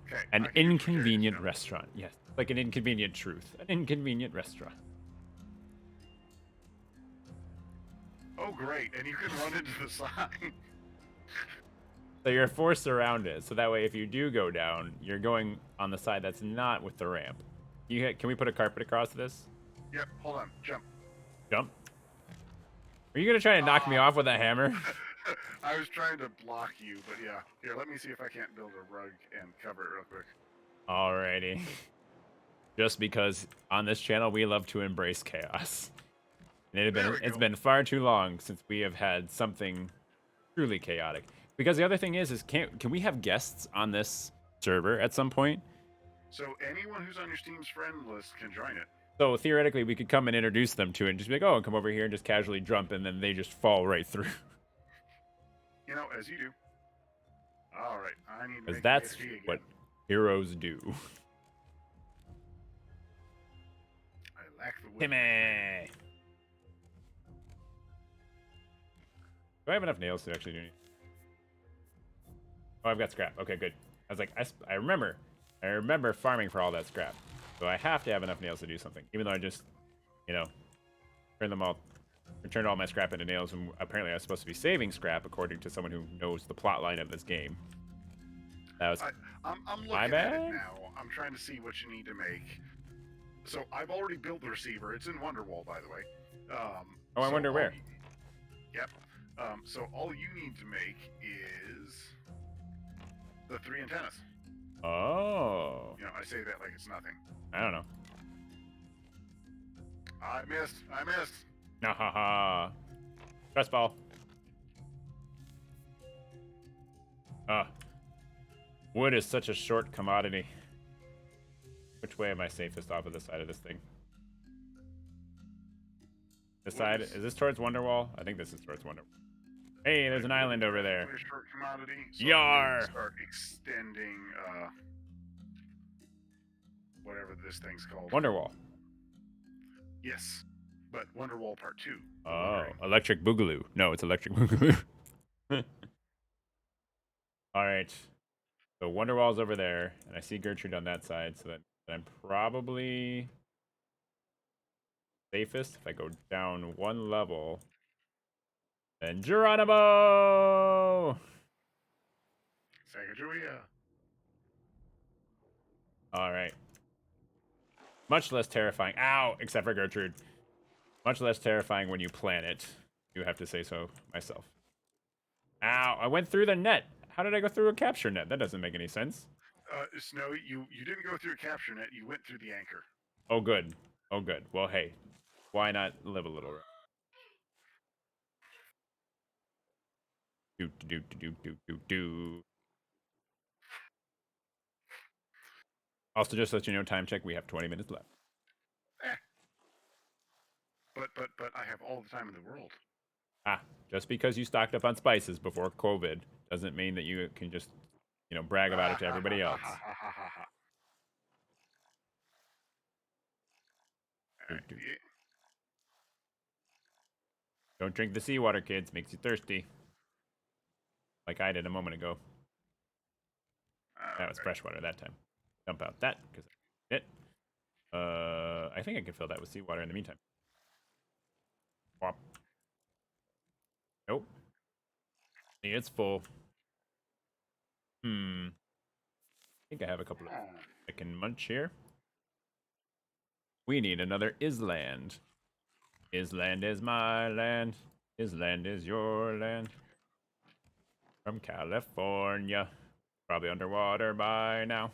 Okay. An I can do precarious inconvenient jump. restaurant. Yes. Like an inconvenient truth. An inconvenient restaurant. Oh, great. And you can run into the side. So you're forced around it. So that way, if you do go down, you're going on the side that's not with the ramp. Can we put a carpet across this? Yep, hold on. Jump. Jump. Are you going to try to knock me off with a hammer? I was trying to block you, but yeah. Here, let me see if I can't build a rug and cover it real quick. Alrighty. Just because on this channel we love to embrace chaos. And it's been far too long since we have had something truly chaotic. Because the other thing is can we have guests on this server at some point? So anyone who's on your Steam's friend list can join it. So theoretically we could come and introduce them to it and just be like, oh, come over here and just casually jump, and then they just fall right through. You know, as you do. All right, I need to Because make that's an XP again. what heroes do. I lack the wood. Timmy! Do I have enough nails to actually do anything? Oh, I've got scrap. Okay, good. I was like, I remember farming for all that scrap. So I have to have enough nails to do something. Even though I just, turned all my scrap into nails, and apparently I was supposed to be saving scrap according to someone who knows the plot line of this game. That was I'm looking my at bad? it now. I'm trying to see what you need to make. So I've already built the receiver. It's in Wonderwall, by the way. I wonder where. Yep. So all you need to make is the 3 antennas. Oh. You know, I say that like it's nothing. I don't know. I missed. Ha ha ha. Stress ball. Ah, wood is such a short commodity. Which way am I safest off of the side of this thing? This Wood side? is Is this towards Wonderwall? I think this is towards Wonderwall. Hey, there's an wood is island over there. definitely a short commodity, so I'm going to Yar! start extending whatever this thing's called. Wonderwall. Yes, but Wonderwall Part 2, the Oh, wondering. Electric Boogaloo. No, it's Electric Boogaloo. Alright. So Wonderwall's over there, and I see Gertrude on that side, so that I'm probably safest if I go down one level. And Geronimo! Sacagawea. Alright. Much less terrifying. Ow! Except for Gertrude. Much less terrifying when you plan it. You have to say so myself. Ow! I went through the net. How did I go through a capture net? That doesn't make any sense. Snowy, you didn't go through a capture net. You went through the anchor. Oh, good. Oh, good. Well, hey. Why not live a little? Do, do, do, do, do, do, do. Also, just to let you know, time check, we have 20 minutes left. Eh, but I have all the time in the world. Ah, just because you stocked up on spices before COVID doesn't mean that you can just, brag about it to everybody else. Do, Alright, do. yeah. Don't drink the seawater, kids. Makes you thirsty. Like I did a moment ago. That was Okay. freshwater that time. Dump out that, because it. I think I can fill that with seawater in the meantime. Whop. Nope. See, it's full. I think I have a couple of I can munch here. We need another island. Island is my land. Island is your land. From California. Probably underwater by now.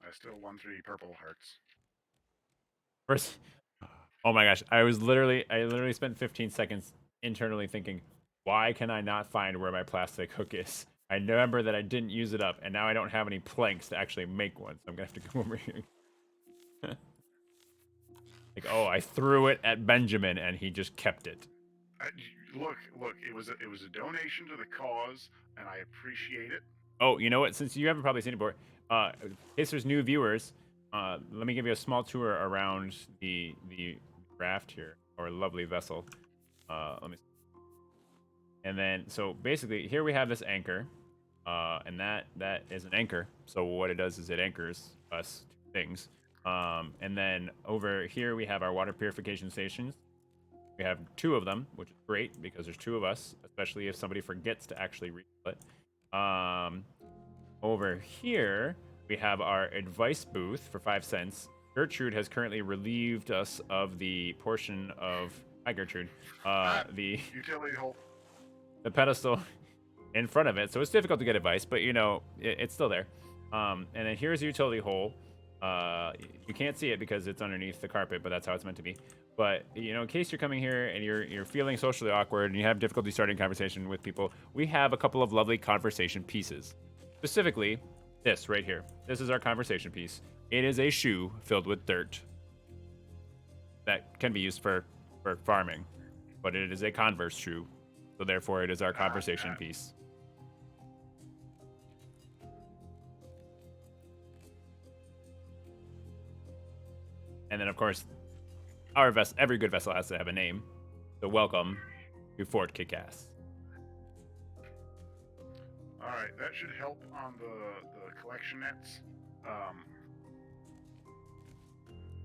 I still won 3 purple hearts. First, oh my gosh, I literally spent 15 seconds internally thinking, why can I not find where my plastic hook is? I remember that I didn't use it up, and now I don't have any planks to actually make one, so I'm gonna have to go over here. Like, oh, I threw it at Benjamin, and he just kept it. Look, it was a donation to the cause, and I appreciate it. Oh, you know what? Since you haven't probably seen it before, in case there's new viewers, let me give you a small tour around the raft here, or lovely vessel. Let me. And then, so basically, here we have this anchor, and that is an anchor. So what it does is it anchors us to things. And then over here we have our water purification stations. We have 2 of them, which is great because there's 2 of us, especially if somebody forgets to actually refill it. Over here we have our advice booth for 5 cents. Gertrude has currently relieved us of the portion of hi Gertrude, the Utility hole. the pedestal in front of it, so it's difficult to get advice, but it's still there. And then here's the utility hole. You can't see it because it's underneath the carpet, but that's how it's meant to be. But in case you're coming here and you're feeling socially awkward and you have difficulty starting conversation with people, we have a couple of lovely conversation pieces. Specifically, this right here. This is our conversation piece. It is a shoe filled with dirt that can be used for farming, but it is a Converse shoe, so therefore it is our conversation piece. And then, of course, every good vessel has to have a name. So welcome to Fort Kickass. All right, that should help on the collection nets.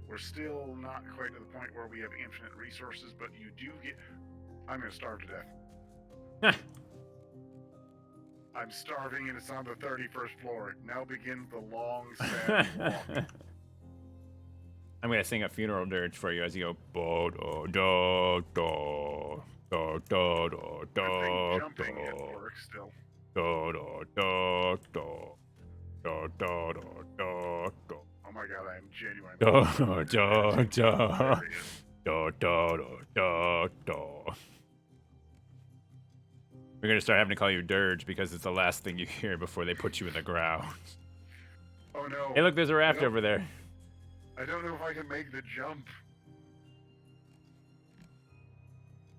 We're still not quite to the point where we have infinite resources, but you do get. I'm gonna starve to death. I'm starving, and it's on the 31st floor. Now begins the long, sad walk. I'm gonna sing a funeral dirge for you as you go. Bo do do do do do do do Jumping at work still. do do do do do do do do. Oh my god, I am genuinely. Do do do do do do do. We're gonna start having to call you Dirge because it's the last thing you hear before they put you in the ground. Oh Hey, no. look, there's a I raft don't over there. I don't know if I can make the jump.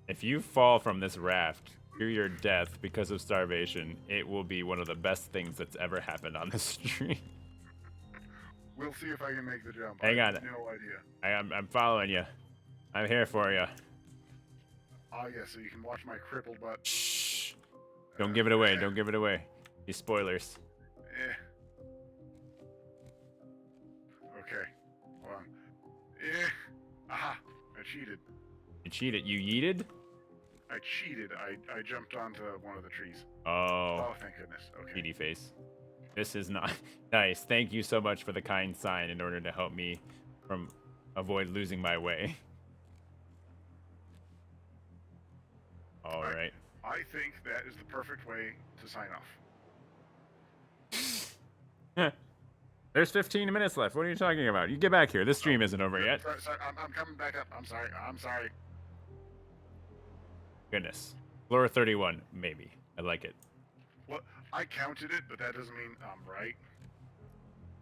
If you fall from this raft to your death because of starvation, it will be one of the best things that's ever happened on the stream. We'll see if I can make the jump. I Hang have on. no idea. I'm following you. I'm here for you. Oh yeah, so you can watch my crippled butt. Shh. Don't give it away. Don't give it away. These spoilers. Eh. Okay. Hold on. Eh. Aha! I cheated. You cheated. You yeeted? I cheated. I jumped onto one of the trees. Oh, Oh, thank goodness. Okay. cheaty face. This is not nice. Thank you so much for the kind sign in order to help me from avoid losing my way. All right. I think that is the perfect way to sign off. There's 15 minutes left. What are you talking about? You get back here. This stream isn't over yet. Sorry, I'm coming back up. I'm sorry. I'm sorry. Goodness. Floor 31, maybe. I like it. Well, I counted it, but that doesn't mean I'm right.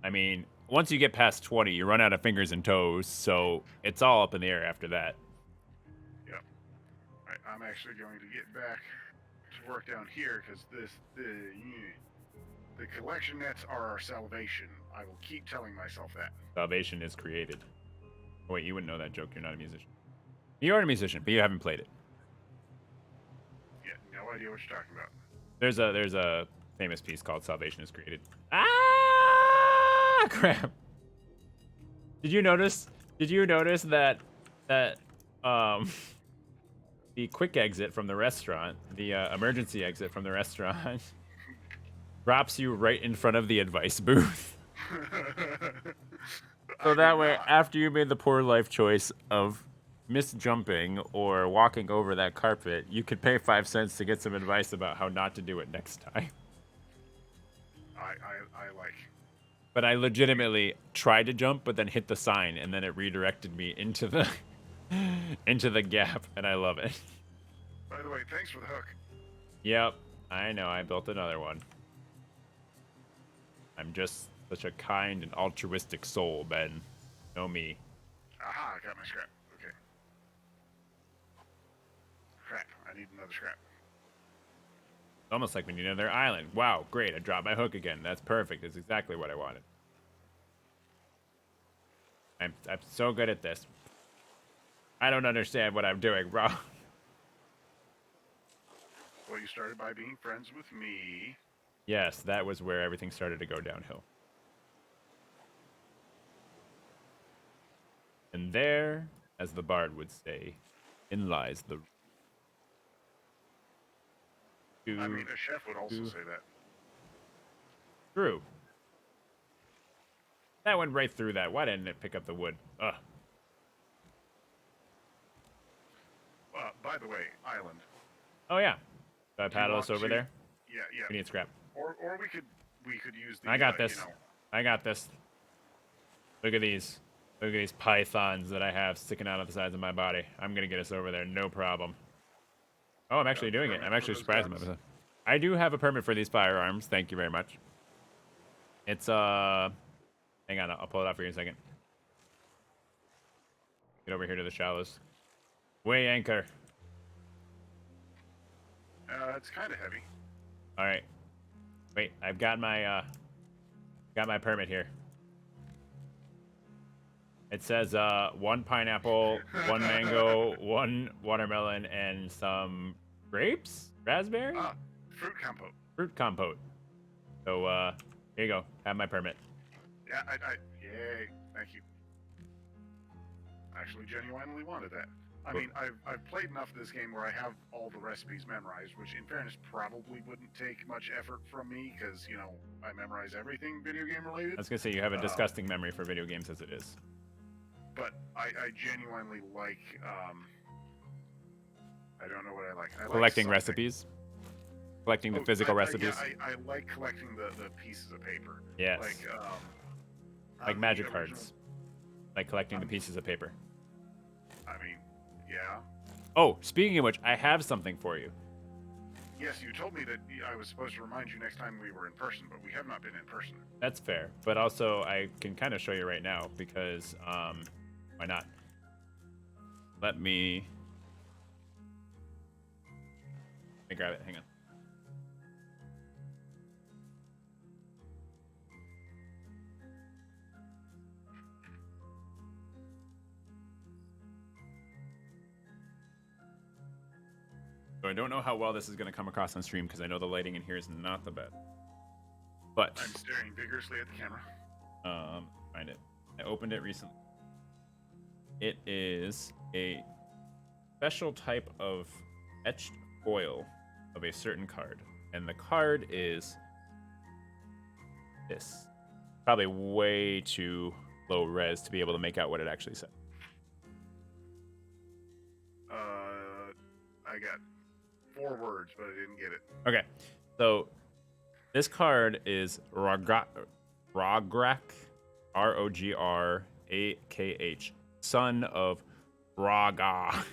I mean, once you get past 20, you run out of fingers and toes, so it's all up in the air after that. Yep. Right, I'm actually going to get back to work down here because the collection nets are our salvation. I will keep telling myself that. Salvation is created. Oh, wait, you wouldn't know that joke. You're not a musician. You are a musician, but you haven't played it. Yeah, no idea what you're talking about. There's a famous piece called "Salvation is Created." Ah, crap! Did you notice? Did you notice that the quick exit from the restaurant, the emergency exit from the restaurant, drops you right in front of the advice booth? So that way, after you made the poor life choice of misjumping or walking over that carpet, you could pay 5 cents to get some advice about how not to do it next time. I like. But I legitimately tried to jump, but then hit the sign, and then it redirected me into the into the gap, and I love it. By the way, thanks for the hook. Yep, I know. I built another one. I'm just such a kind and altruistic soul, Ben. Know me. Aha, I got my scrap. Okay. Crap, I need another scrap. Almost like we need another island. Wow, great. I dropped my hook again. That's perfect. That's exactly what I wanted. I'm so good at this. I don't understand what I'm doing wrong. Well, you started by being friends with me. Yes, that was where everything started to go downhill. And there, as the bard would say, in lies the... I mean, a chef would also say that. True. That went right through that. Why didn't it pick up the wood? Ugh. By the way, island. Oh, yeah. Do I paddle us over there? Yeah, yeah. We need scrap. Or we could use the. I got this. You know, I got this. Look at these. Look at these pythons that I have sticking out of the sides of my body. I'm gonna get us over there, no problem. Oh, I'm actually doing it. I'm actually surprised myself. I do have a permit for these firearms. Thank you very much. It's hang on, I'll pull it out for you in a second. Get over here to the shallows. Weigh anchor. it's kind of heavy. All right. Wait, I've got my permit here. It says 1 pineapple, 1 mango, 1 watermelon, and some grapes, raspberry, Fruit compote. fruit compote. So here you go. Have my permit. Yeah, yay, thank you. I actually genuinely wanted that. I mean, I've played enough of this game where I have all the recipes memorized, which in fairness probably wouldn't take much effort from me because, you know, I memorize everything video game related. I was gonna say you have a disgusting memory for video games as it is. But I genuinely like, I don't know what I like. I Collecting like recipes. Collecting the physical recipes. Yeah, I like collecting the pieces of paper. Yes. Like magic cards. Like collecting the pieces of paper. I mean, yeah. Oh, speaking of which, I have something for you. Yes, you told me that I was supposed to remind you next time we were in person, but we have not been in person. That's fair. But also, I can kind of show you right now because why not? Let me grab it. Hang on. So I don't know how well this is going to come across on stream because I know the lighting in here is not the best. But I'm staring vigorously at the camera. find it. I opened it recently. It is a special type of etched foil of a certain card, and the card is this. Probably way too low res to be able to make out what it actually said. I got 4 words, but I didn't get it. Okay, so this card is Rograk, Rograkh, son of Raga.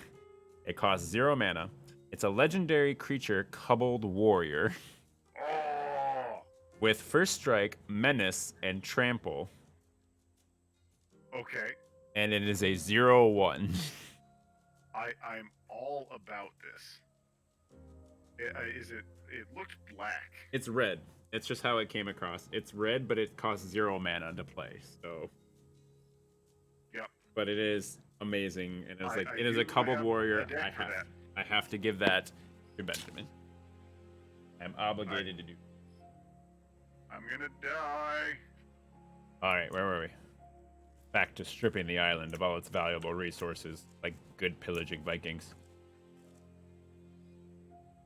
It costs 0 mana. It's a legendary creature, Cobbled Warrior, Oh, with first strike, menace, and trample, okay. and it is a 0/1. I'm all about this. It looked black. It's red. It's just how it came across. It's red, but it costs 0 mana to play. So, Yep. but it is amazing, and it's like I it is a do Cobbled have Warrior. a deck for that. I have to give that to Benjamin. I'm obligated to do. I'm gonna die. All right, where were we? Back to stripping the island of all its valuable resources, like good pillaging Vikings.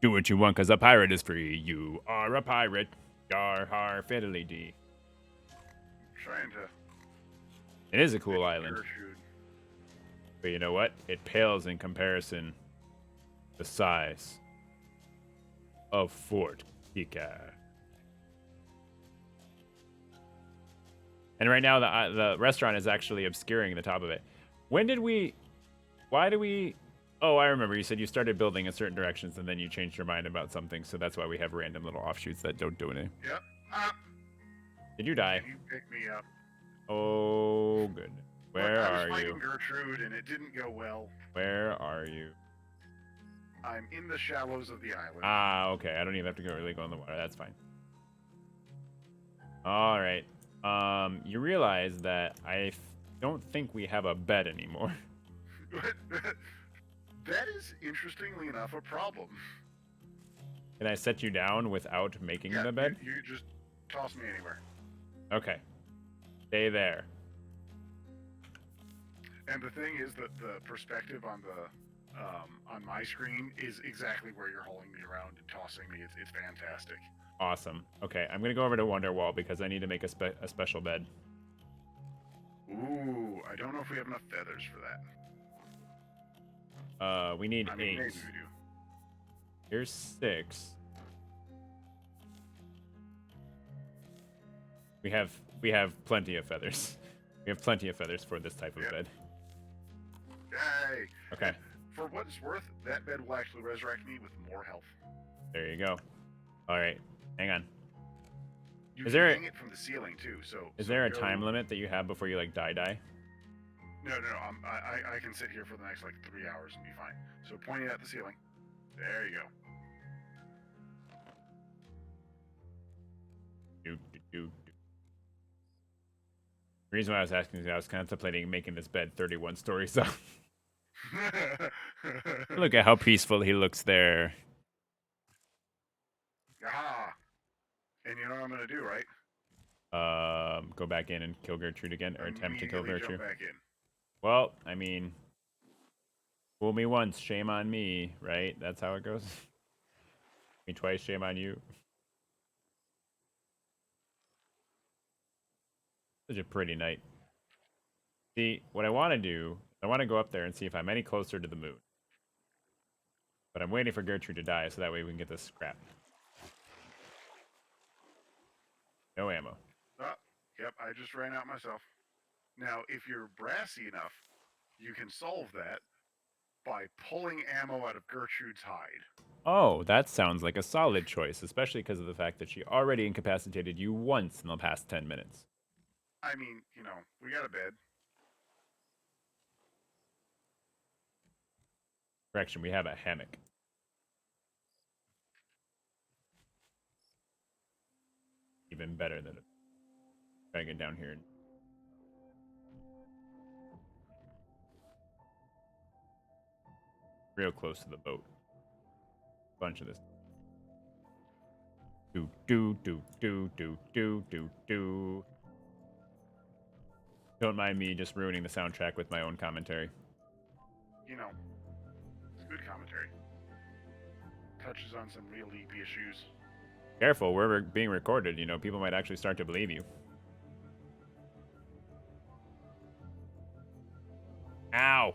Do what you want, cause a pirate is free. You are a pirate. Yar har fiddly dee. Trying to. It is a cool island. Gertrude. But you know what? It pales in comparison the size of Fort Kika. And right now, the restaurant is actually obscuring the top of it. When did we? Why do we? Oh, I remember. You said you started building in certain directions, and then you changed your mind about something. So that's why we have random little offshoots that don't do anything. Yep. Ah. Did you die? Can you pick me up? Oh, good. Where Look, I was are fighting you? Gertrude, and it didn't go well. Where are you? I'm in the shallows of the island. Ah, okay. I don't even have to really go in the water. That's fine. All right. You realize that don't think we have a bed anymore. That is, interestingly enough, a problem. Can I set you down without making the bed? You just toss me anywhere. Okay. Stay there. And the thing is that the perspective on the on my screen is exactly where you're holding me around and tossing me. It's fantastic. Awesome. Okay, I'm gonna go over to Wonderwall because I need to make a special bed. Ooh, I don't know if we have enough feathers for that. We need 8. Maybe we do. Here's 6. We have plenty of feathers. We have plenty of feathers for this type of bed. Yay! Okay. And for what it's worth, that bed will actually resurrect me with more health. There you go. All right. Hang on. You Is can there hang it from the ceiling too. Is there a time limit that you have before you like die? No. I can sit here for the next like 3 hours and be fine. So point it at the ceiling. There you go. The reason why I was asking is I was contemplating making this bed 31 stories up. Look at how peaceful he looks there. Aha! And you know what I'm gonna do, right? Go back in and kill Gertrude again, or attempt to kill Gertrude. Jump back in. Well, I mean, fool me once, shame on me, right? That's how it goes. Me twice, shame on you. Such a pretty night. See, what I want to do, I want to go up there and see if I'm any closer to the moon. But I'm waiting for Gertrude to die, so that way we can get this scrap. No ammo. Oh, yep, I just ran out myself. Now, if you're brassy enough, you can solve that by pulling ammo out of Gertrude's hide. Oh, that sounds like a solid choice, especially because of the fact that she already incapacitated you once in the past 10 minutes. I mean, we got a bed. Correction, we have a hammock. Even better than a dragon down here. Real close to the boat. Bunch of this. Do, do, do, do, do, do, do, do. Don't mind me just ruining the soundtrack with my own commentary. It's good commentary. Touches on some real deep issues. Careful, we're being recorded. People might actually start to believe you. Ow!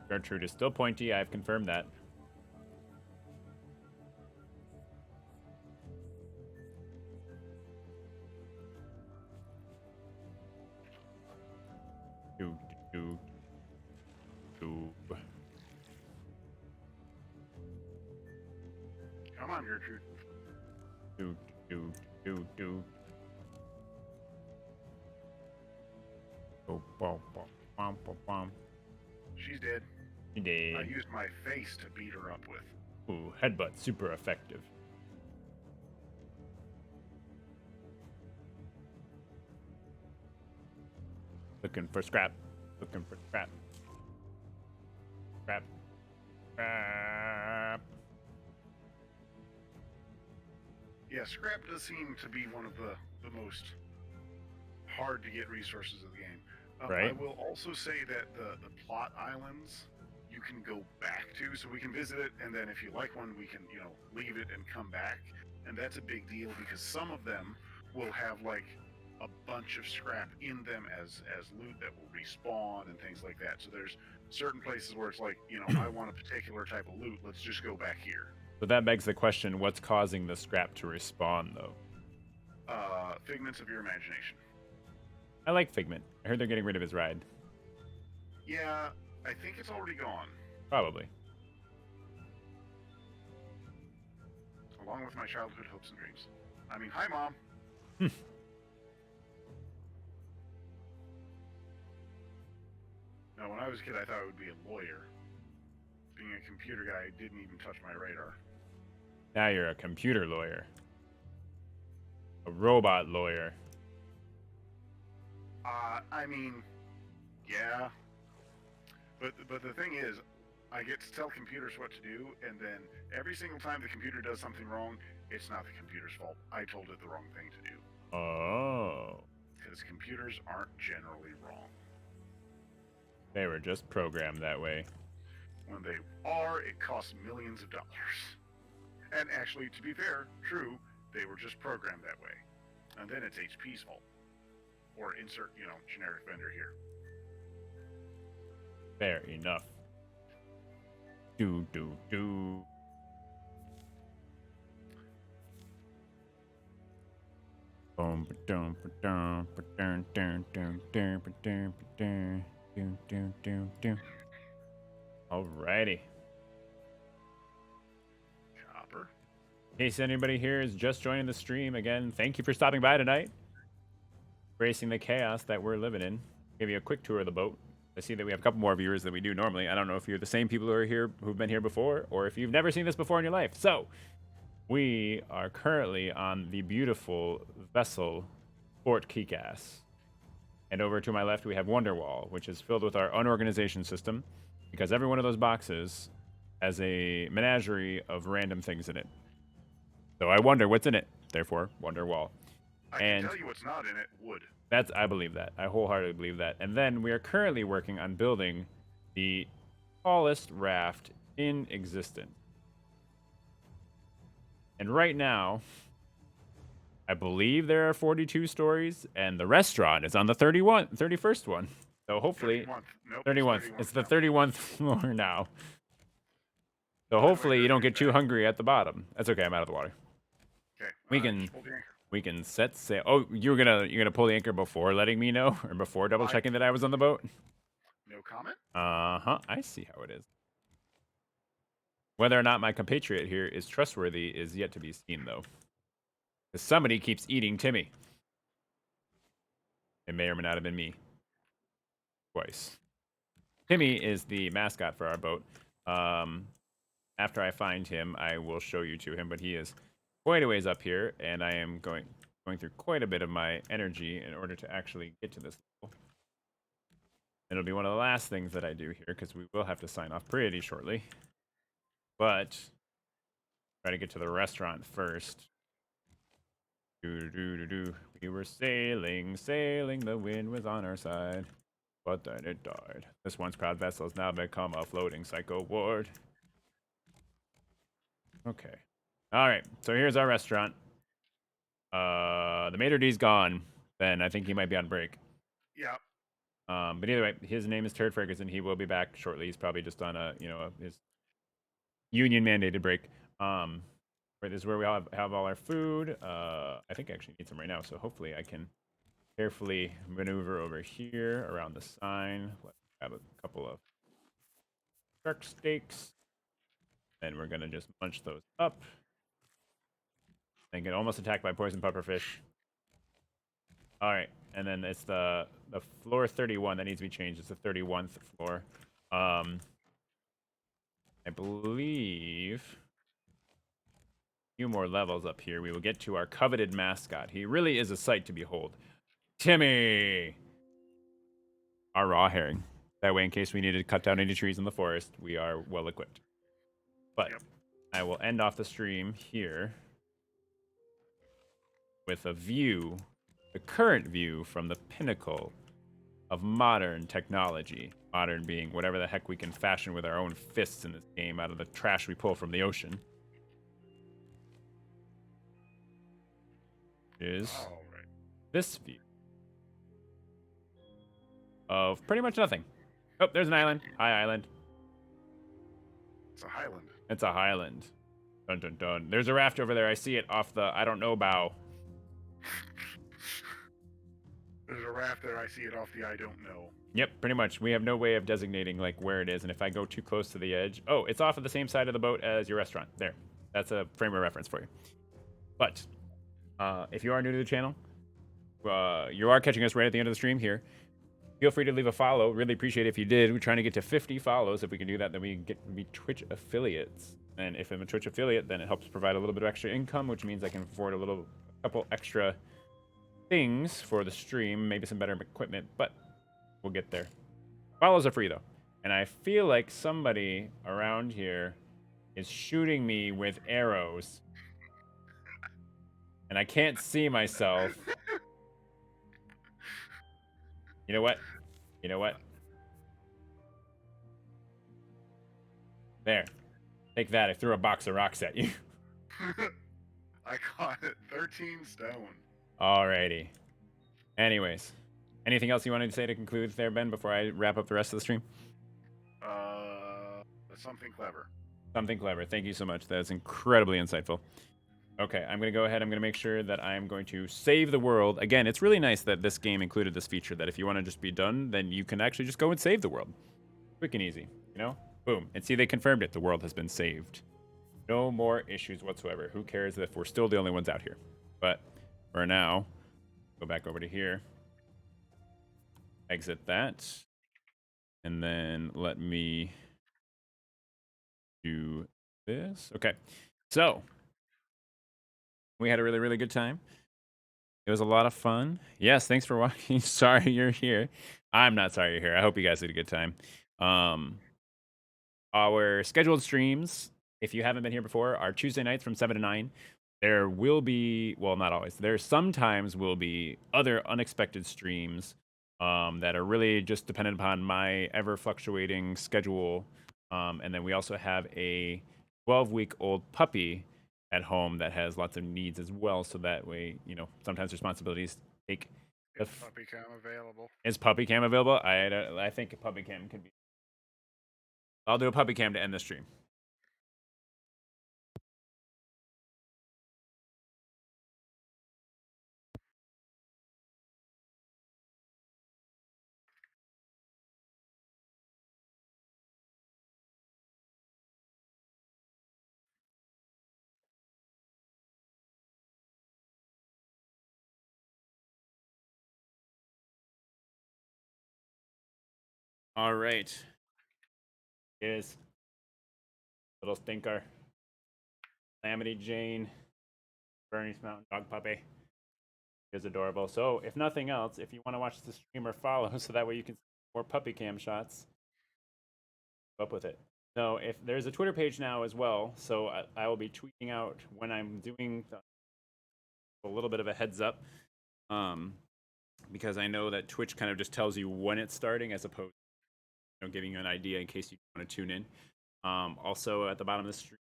Gertrude is still pointy. I've confirmed that. Do, do, do. Come on, Gertrude. Do, do, do, do. She's dead. She did. I used my face to beat her up with. Ooh, headbutt, super effective. Looking for scrap. Looking for scrap. Scrap. Scrap. Yeah, scrap does seem to be one of the most hard to get resources of the game. Right. I will also say that the plot islands you can go back to, so we can visit it, and then if you like one, we can leave it and come back, and that's a big deal because some of them will have like a bunch of scrap in them as loot that will respawn and things like that. So there's certain places where it's like I want a particular type of loot. Let's just go back here. So that begs the question: what's causing the scrap to respawn, though? Figments of your imagination. I like Figment. I heard they're getting rid of his ride. Yeah, I think it's already gone. Probably. Along with my childhood hopes and dreams. I mean, hi, Mom. No, when I was a kid, I thought I would be a lawyer. Being a computer guy didn't even touch my radar. Now you're a computer lawyer. A robot lawyer. I mean, yeah. But the thing is, I get to tell computers what to do, and then every single time the computer does something wrong, it's not the computer's fault. I told it the wrong thing to do. Oh. Because computers aren't generally wrong. They were just programmed that way. When they are, it costs millions of dollars. And actually, to be fair, true, they were just programmed that way. And then it's HP's fault. Or insert, generic vendor here. Fair enough. Do, do, do. Boom, ba-dum, ba-dum, ba-dum, dum, dum, dum, ba-dum, ba-dum, dum, dum, dum, dum. Alrighty. Chopper. In case anybody here is just joining the stream, again, thank you for stopping by tonight. Bracing the chaos that we're living in. Give you a quick tour of the boat. I see that we have a couple more viewers than we do normally. I don't know if you're the same people who are here who've been here before, or if you've never seen this before in your life. So, we are currently on the beautiful vessel Fort Kickass. And over to my left, we have Wonderwall, which is filled with our unorganization system, because every one of those boxes has a menagerie of random things in it. So I wonder what's in it. Therefore, Wonderwall. I can tell you what's not in it. Wood. I believe that. I wholeheartedly believe that. And then we are currently working on building the tallest raft in existence. And right now, I believe there are 42 stories, and the restaurant is on the 31st one. So hopefully, 31st. Nope, 31th. It's the now. 31th floor now. So hopefully you don't get too hungry at the bottom. That's okay. I'm out of the water. Okay. We can set sail. Oh, you're gonna pull the anchor before letting me know, or before double checking that I was on the boat? No comment? Uh-huh. I see how it is. Whether or not my compatriot here is trustworthy is yet to be seen, though. Because somebody keeps eating Timmy. It may or may not have been me. Twice. Timmy is the mascot for our boat. Um, After I find him, I will show you to him, but he is quite a ways up here, and I am going through quite a bit of my energy in order to actually get to this level. It'll be one of the last things that I do here, because we will have to sign off pretty shortly. But try to get to the restaurant first. We were sailing, sailing, the wind was on our side. But then it died. This once proud vessel has now become a floating psycho ward. Okay. Alright, so here's our restaurant. The maitre d's gone. Ben, I think he might be on break. Yeah. But either way, his name is Turd Ferguson. He will be back shortly. He's probably just on his union mandated break. Right, this is where we all have all our food. I think I actually need some right now, so hopefully I can carefully maneuver over here around the sign. Let's grab a couple of shark steaks. And we're gonna just munch those up. And get almost attacked by poison pufferfish. Alright, and then it's the floor 31 that needs to be changed. It's the 31st floor. I believe a few more levels up here. We will get to our coveted mascot. He really is a sight to behold. Timmy! Our raw herring. That way, in case we need to cut down any trees in the forest, we are well equipped. But Yep. I will end off the stream here with a view, the current view from the pinnacle of modern technology. Modern being whatever the heck we can fashion with our own fists in this game out of the trash we pull from the ocean. Is All right. this view of pretty much nothing. Oh, there's an island. Hi, island. It's a highland. It's a highland. Dun dun dun. There's a raft over there. I see it off the I don't know bow. There's a raft there. I see it off the I don't know. Yep, pretty much. We have no way of designating like where it is, and if I go too close to the edge, oh, it's off of the same side of the boat as your restaurant. There, that's a frame of reference for you. But if you are new to the channel, you are catching us right at the end of the stream here. Feel free to leave a follow. Really appreciate it if you did. We're trying to get to 50 follows. If we can do that, then we can be Twitch affiliates. And if I'm a Twitch affiliate, then it helps provide a little bit of extra income, which means I can afford a couple extra things for the stream, maybe some better equipment, but we'll get there. Follows are free though. And I feel like somebody around here is shooting me with arrows. And I can't see myself. You know what? You know what? There. Take that. I threw a box of rocks at you. I caught it. 13 stone. Alrighty. Anyways. Anything else you wanted to say to conclude there, Ben, before I wrap up the rest of the stream? Something clever. Something clever. Thank you so much. That's incredibly insightful. Okay, I'm going to go ahead. I'm going to make sure that I'm going to save the world. Again, it's really nice that this game included this feature that if you want to just be done, then you can actually just go and save the world. Quick and easy, you know? Boom. And see, they confirmed it. The world has been saved. No more issues whatsoever. Who cares if we're still the only ones out here? But for now, go back over to here. Exit that. And then let me do this. Okay. So, we had a really, really good time. It was a lot of fun. Yes, thanks for watching. Sorry you're here. I'm not sorry you're here. I hope you guys had a good time. Our scheduled streams, if you haven't been here before, are Tuesday nights from 7 to 9. There will be, well, not always. There sometimes will be other unexpected streams that are really just dependent upon my ever fluctuating schedule. And then we also have a 12-week-old puppy at home that has lots of needs as well. So that way, sometimes responsibilities take. Is puppy cam available? Is puppy cam available? I think a puppy cam could be. I'll do a puppy cam to end the stream. All right. Is little stinker, Calamity Jane, Bernie's Mountain Dog Puppy is adorable. So, if nothing else, if you want to watch the stream or follow, so that way you can see more puppy cam shots, up with it. So, if there's a Twitter page now as well, so I will be tweeting out when I'm doing a little bit of a heads up, um, because I know that Twitch kind of just tells you when it's starting as opposed to giving you an idea in case you want to tune in. Also, at the bottom of the stream,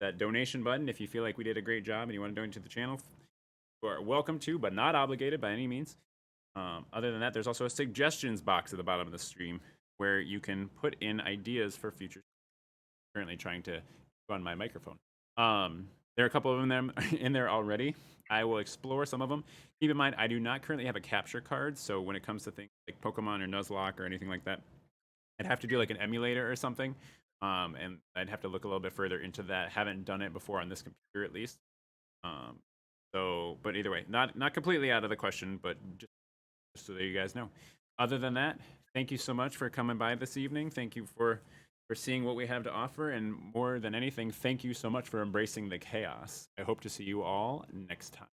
that donation button, if you feel like we did a great job and you want to donate to the channel, you are welcome to, but not obligated by any means. Other than that, there's also a suggestions box at the bottom of the stream where you can put in ideas for future. Currently trying to run my microphone. There are a couple of them in there already. I will explore some of them. Keep in mind, I do not currently have a capture card, so when it comes to things like Pokemon or Nuzlocke or anything like that, I'd have to do like an emulator or something, and I'd have to look a little bit further into that. Haven't done it before on this computer at least. Um, but either way, not completely out of the question, but just so that you guys know. Other than that, thank you so much for coming by this evening. Thank you for seeing what we have to offer, and more than anything, thank you so much for embracing the chaos. I hope to see you all next time.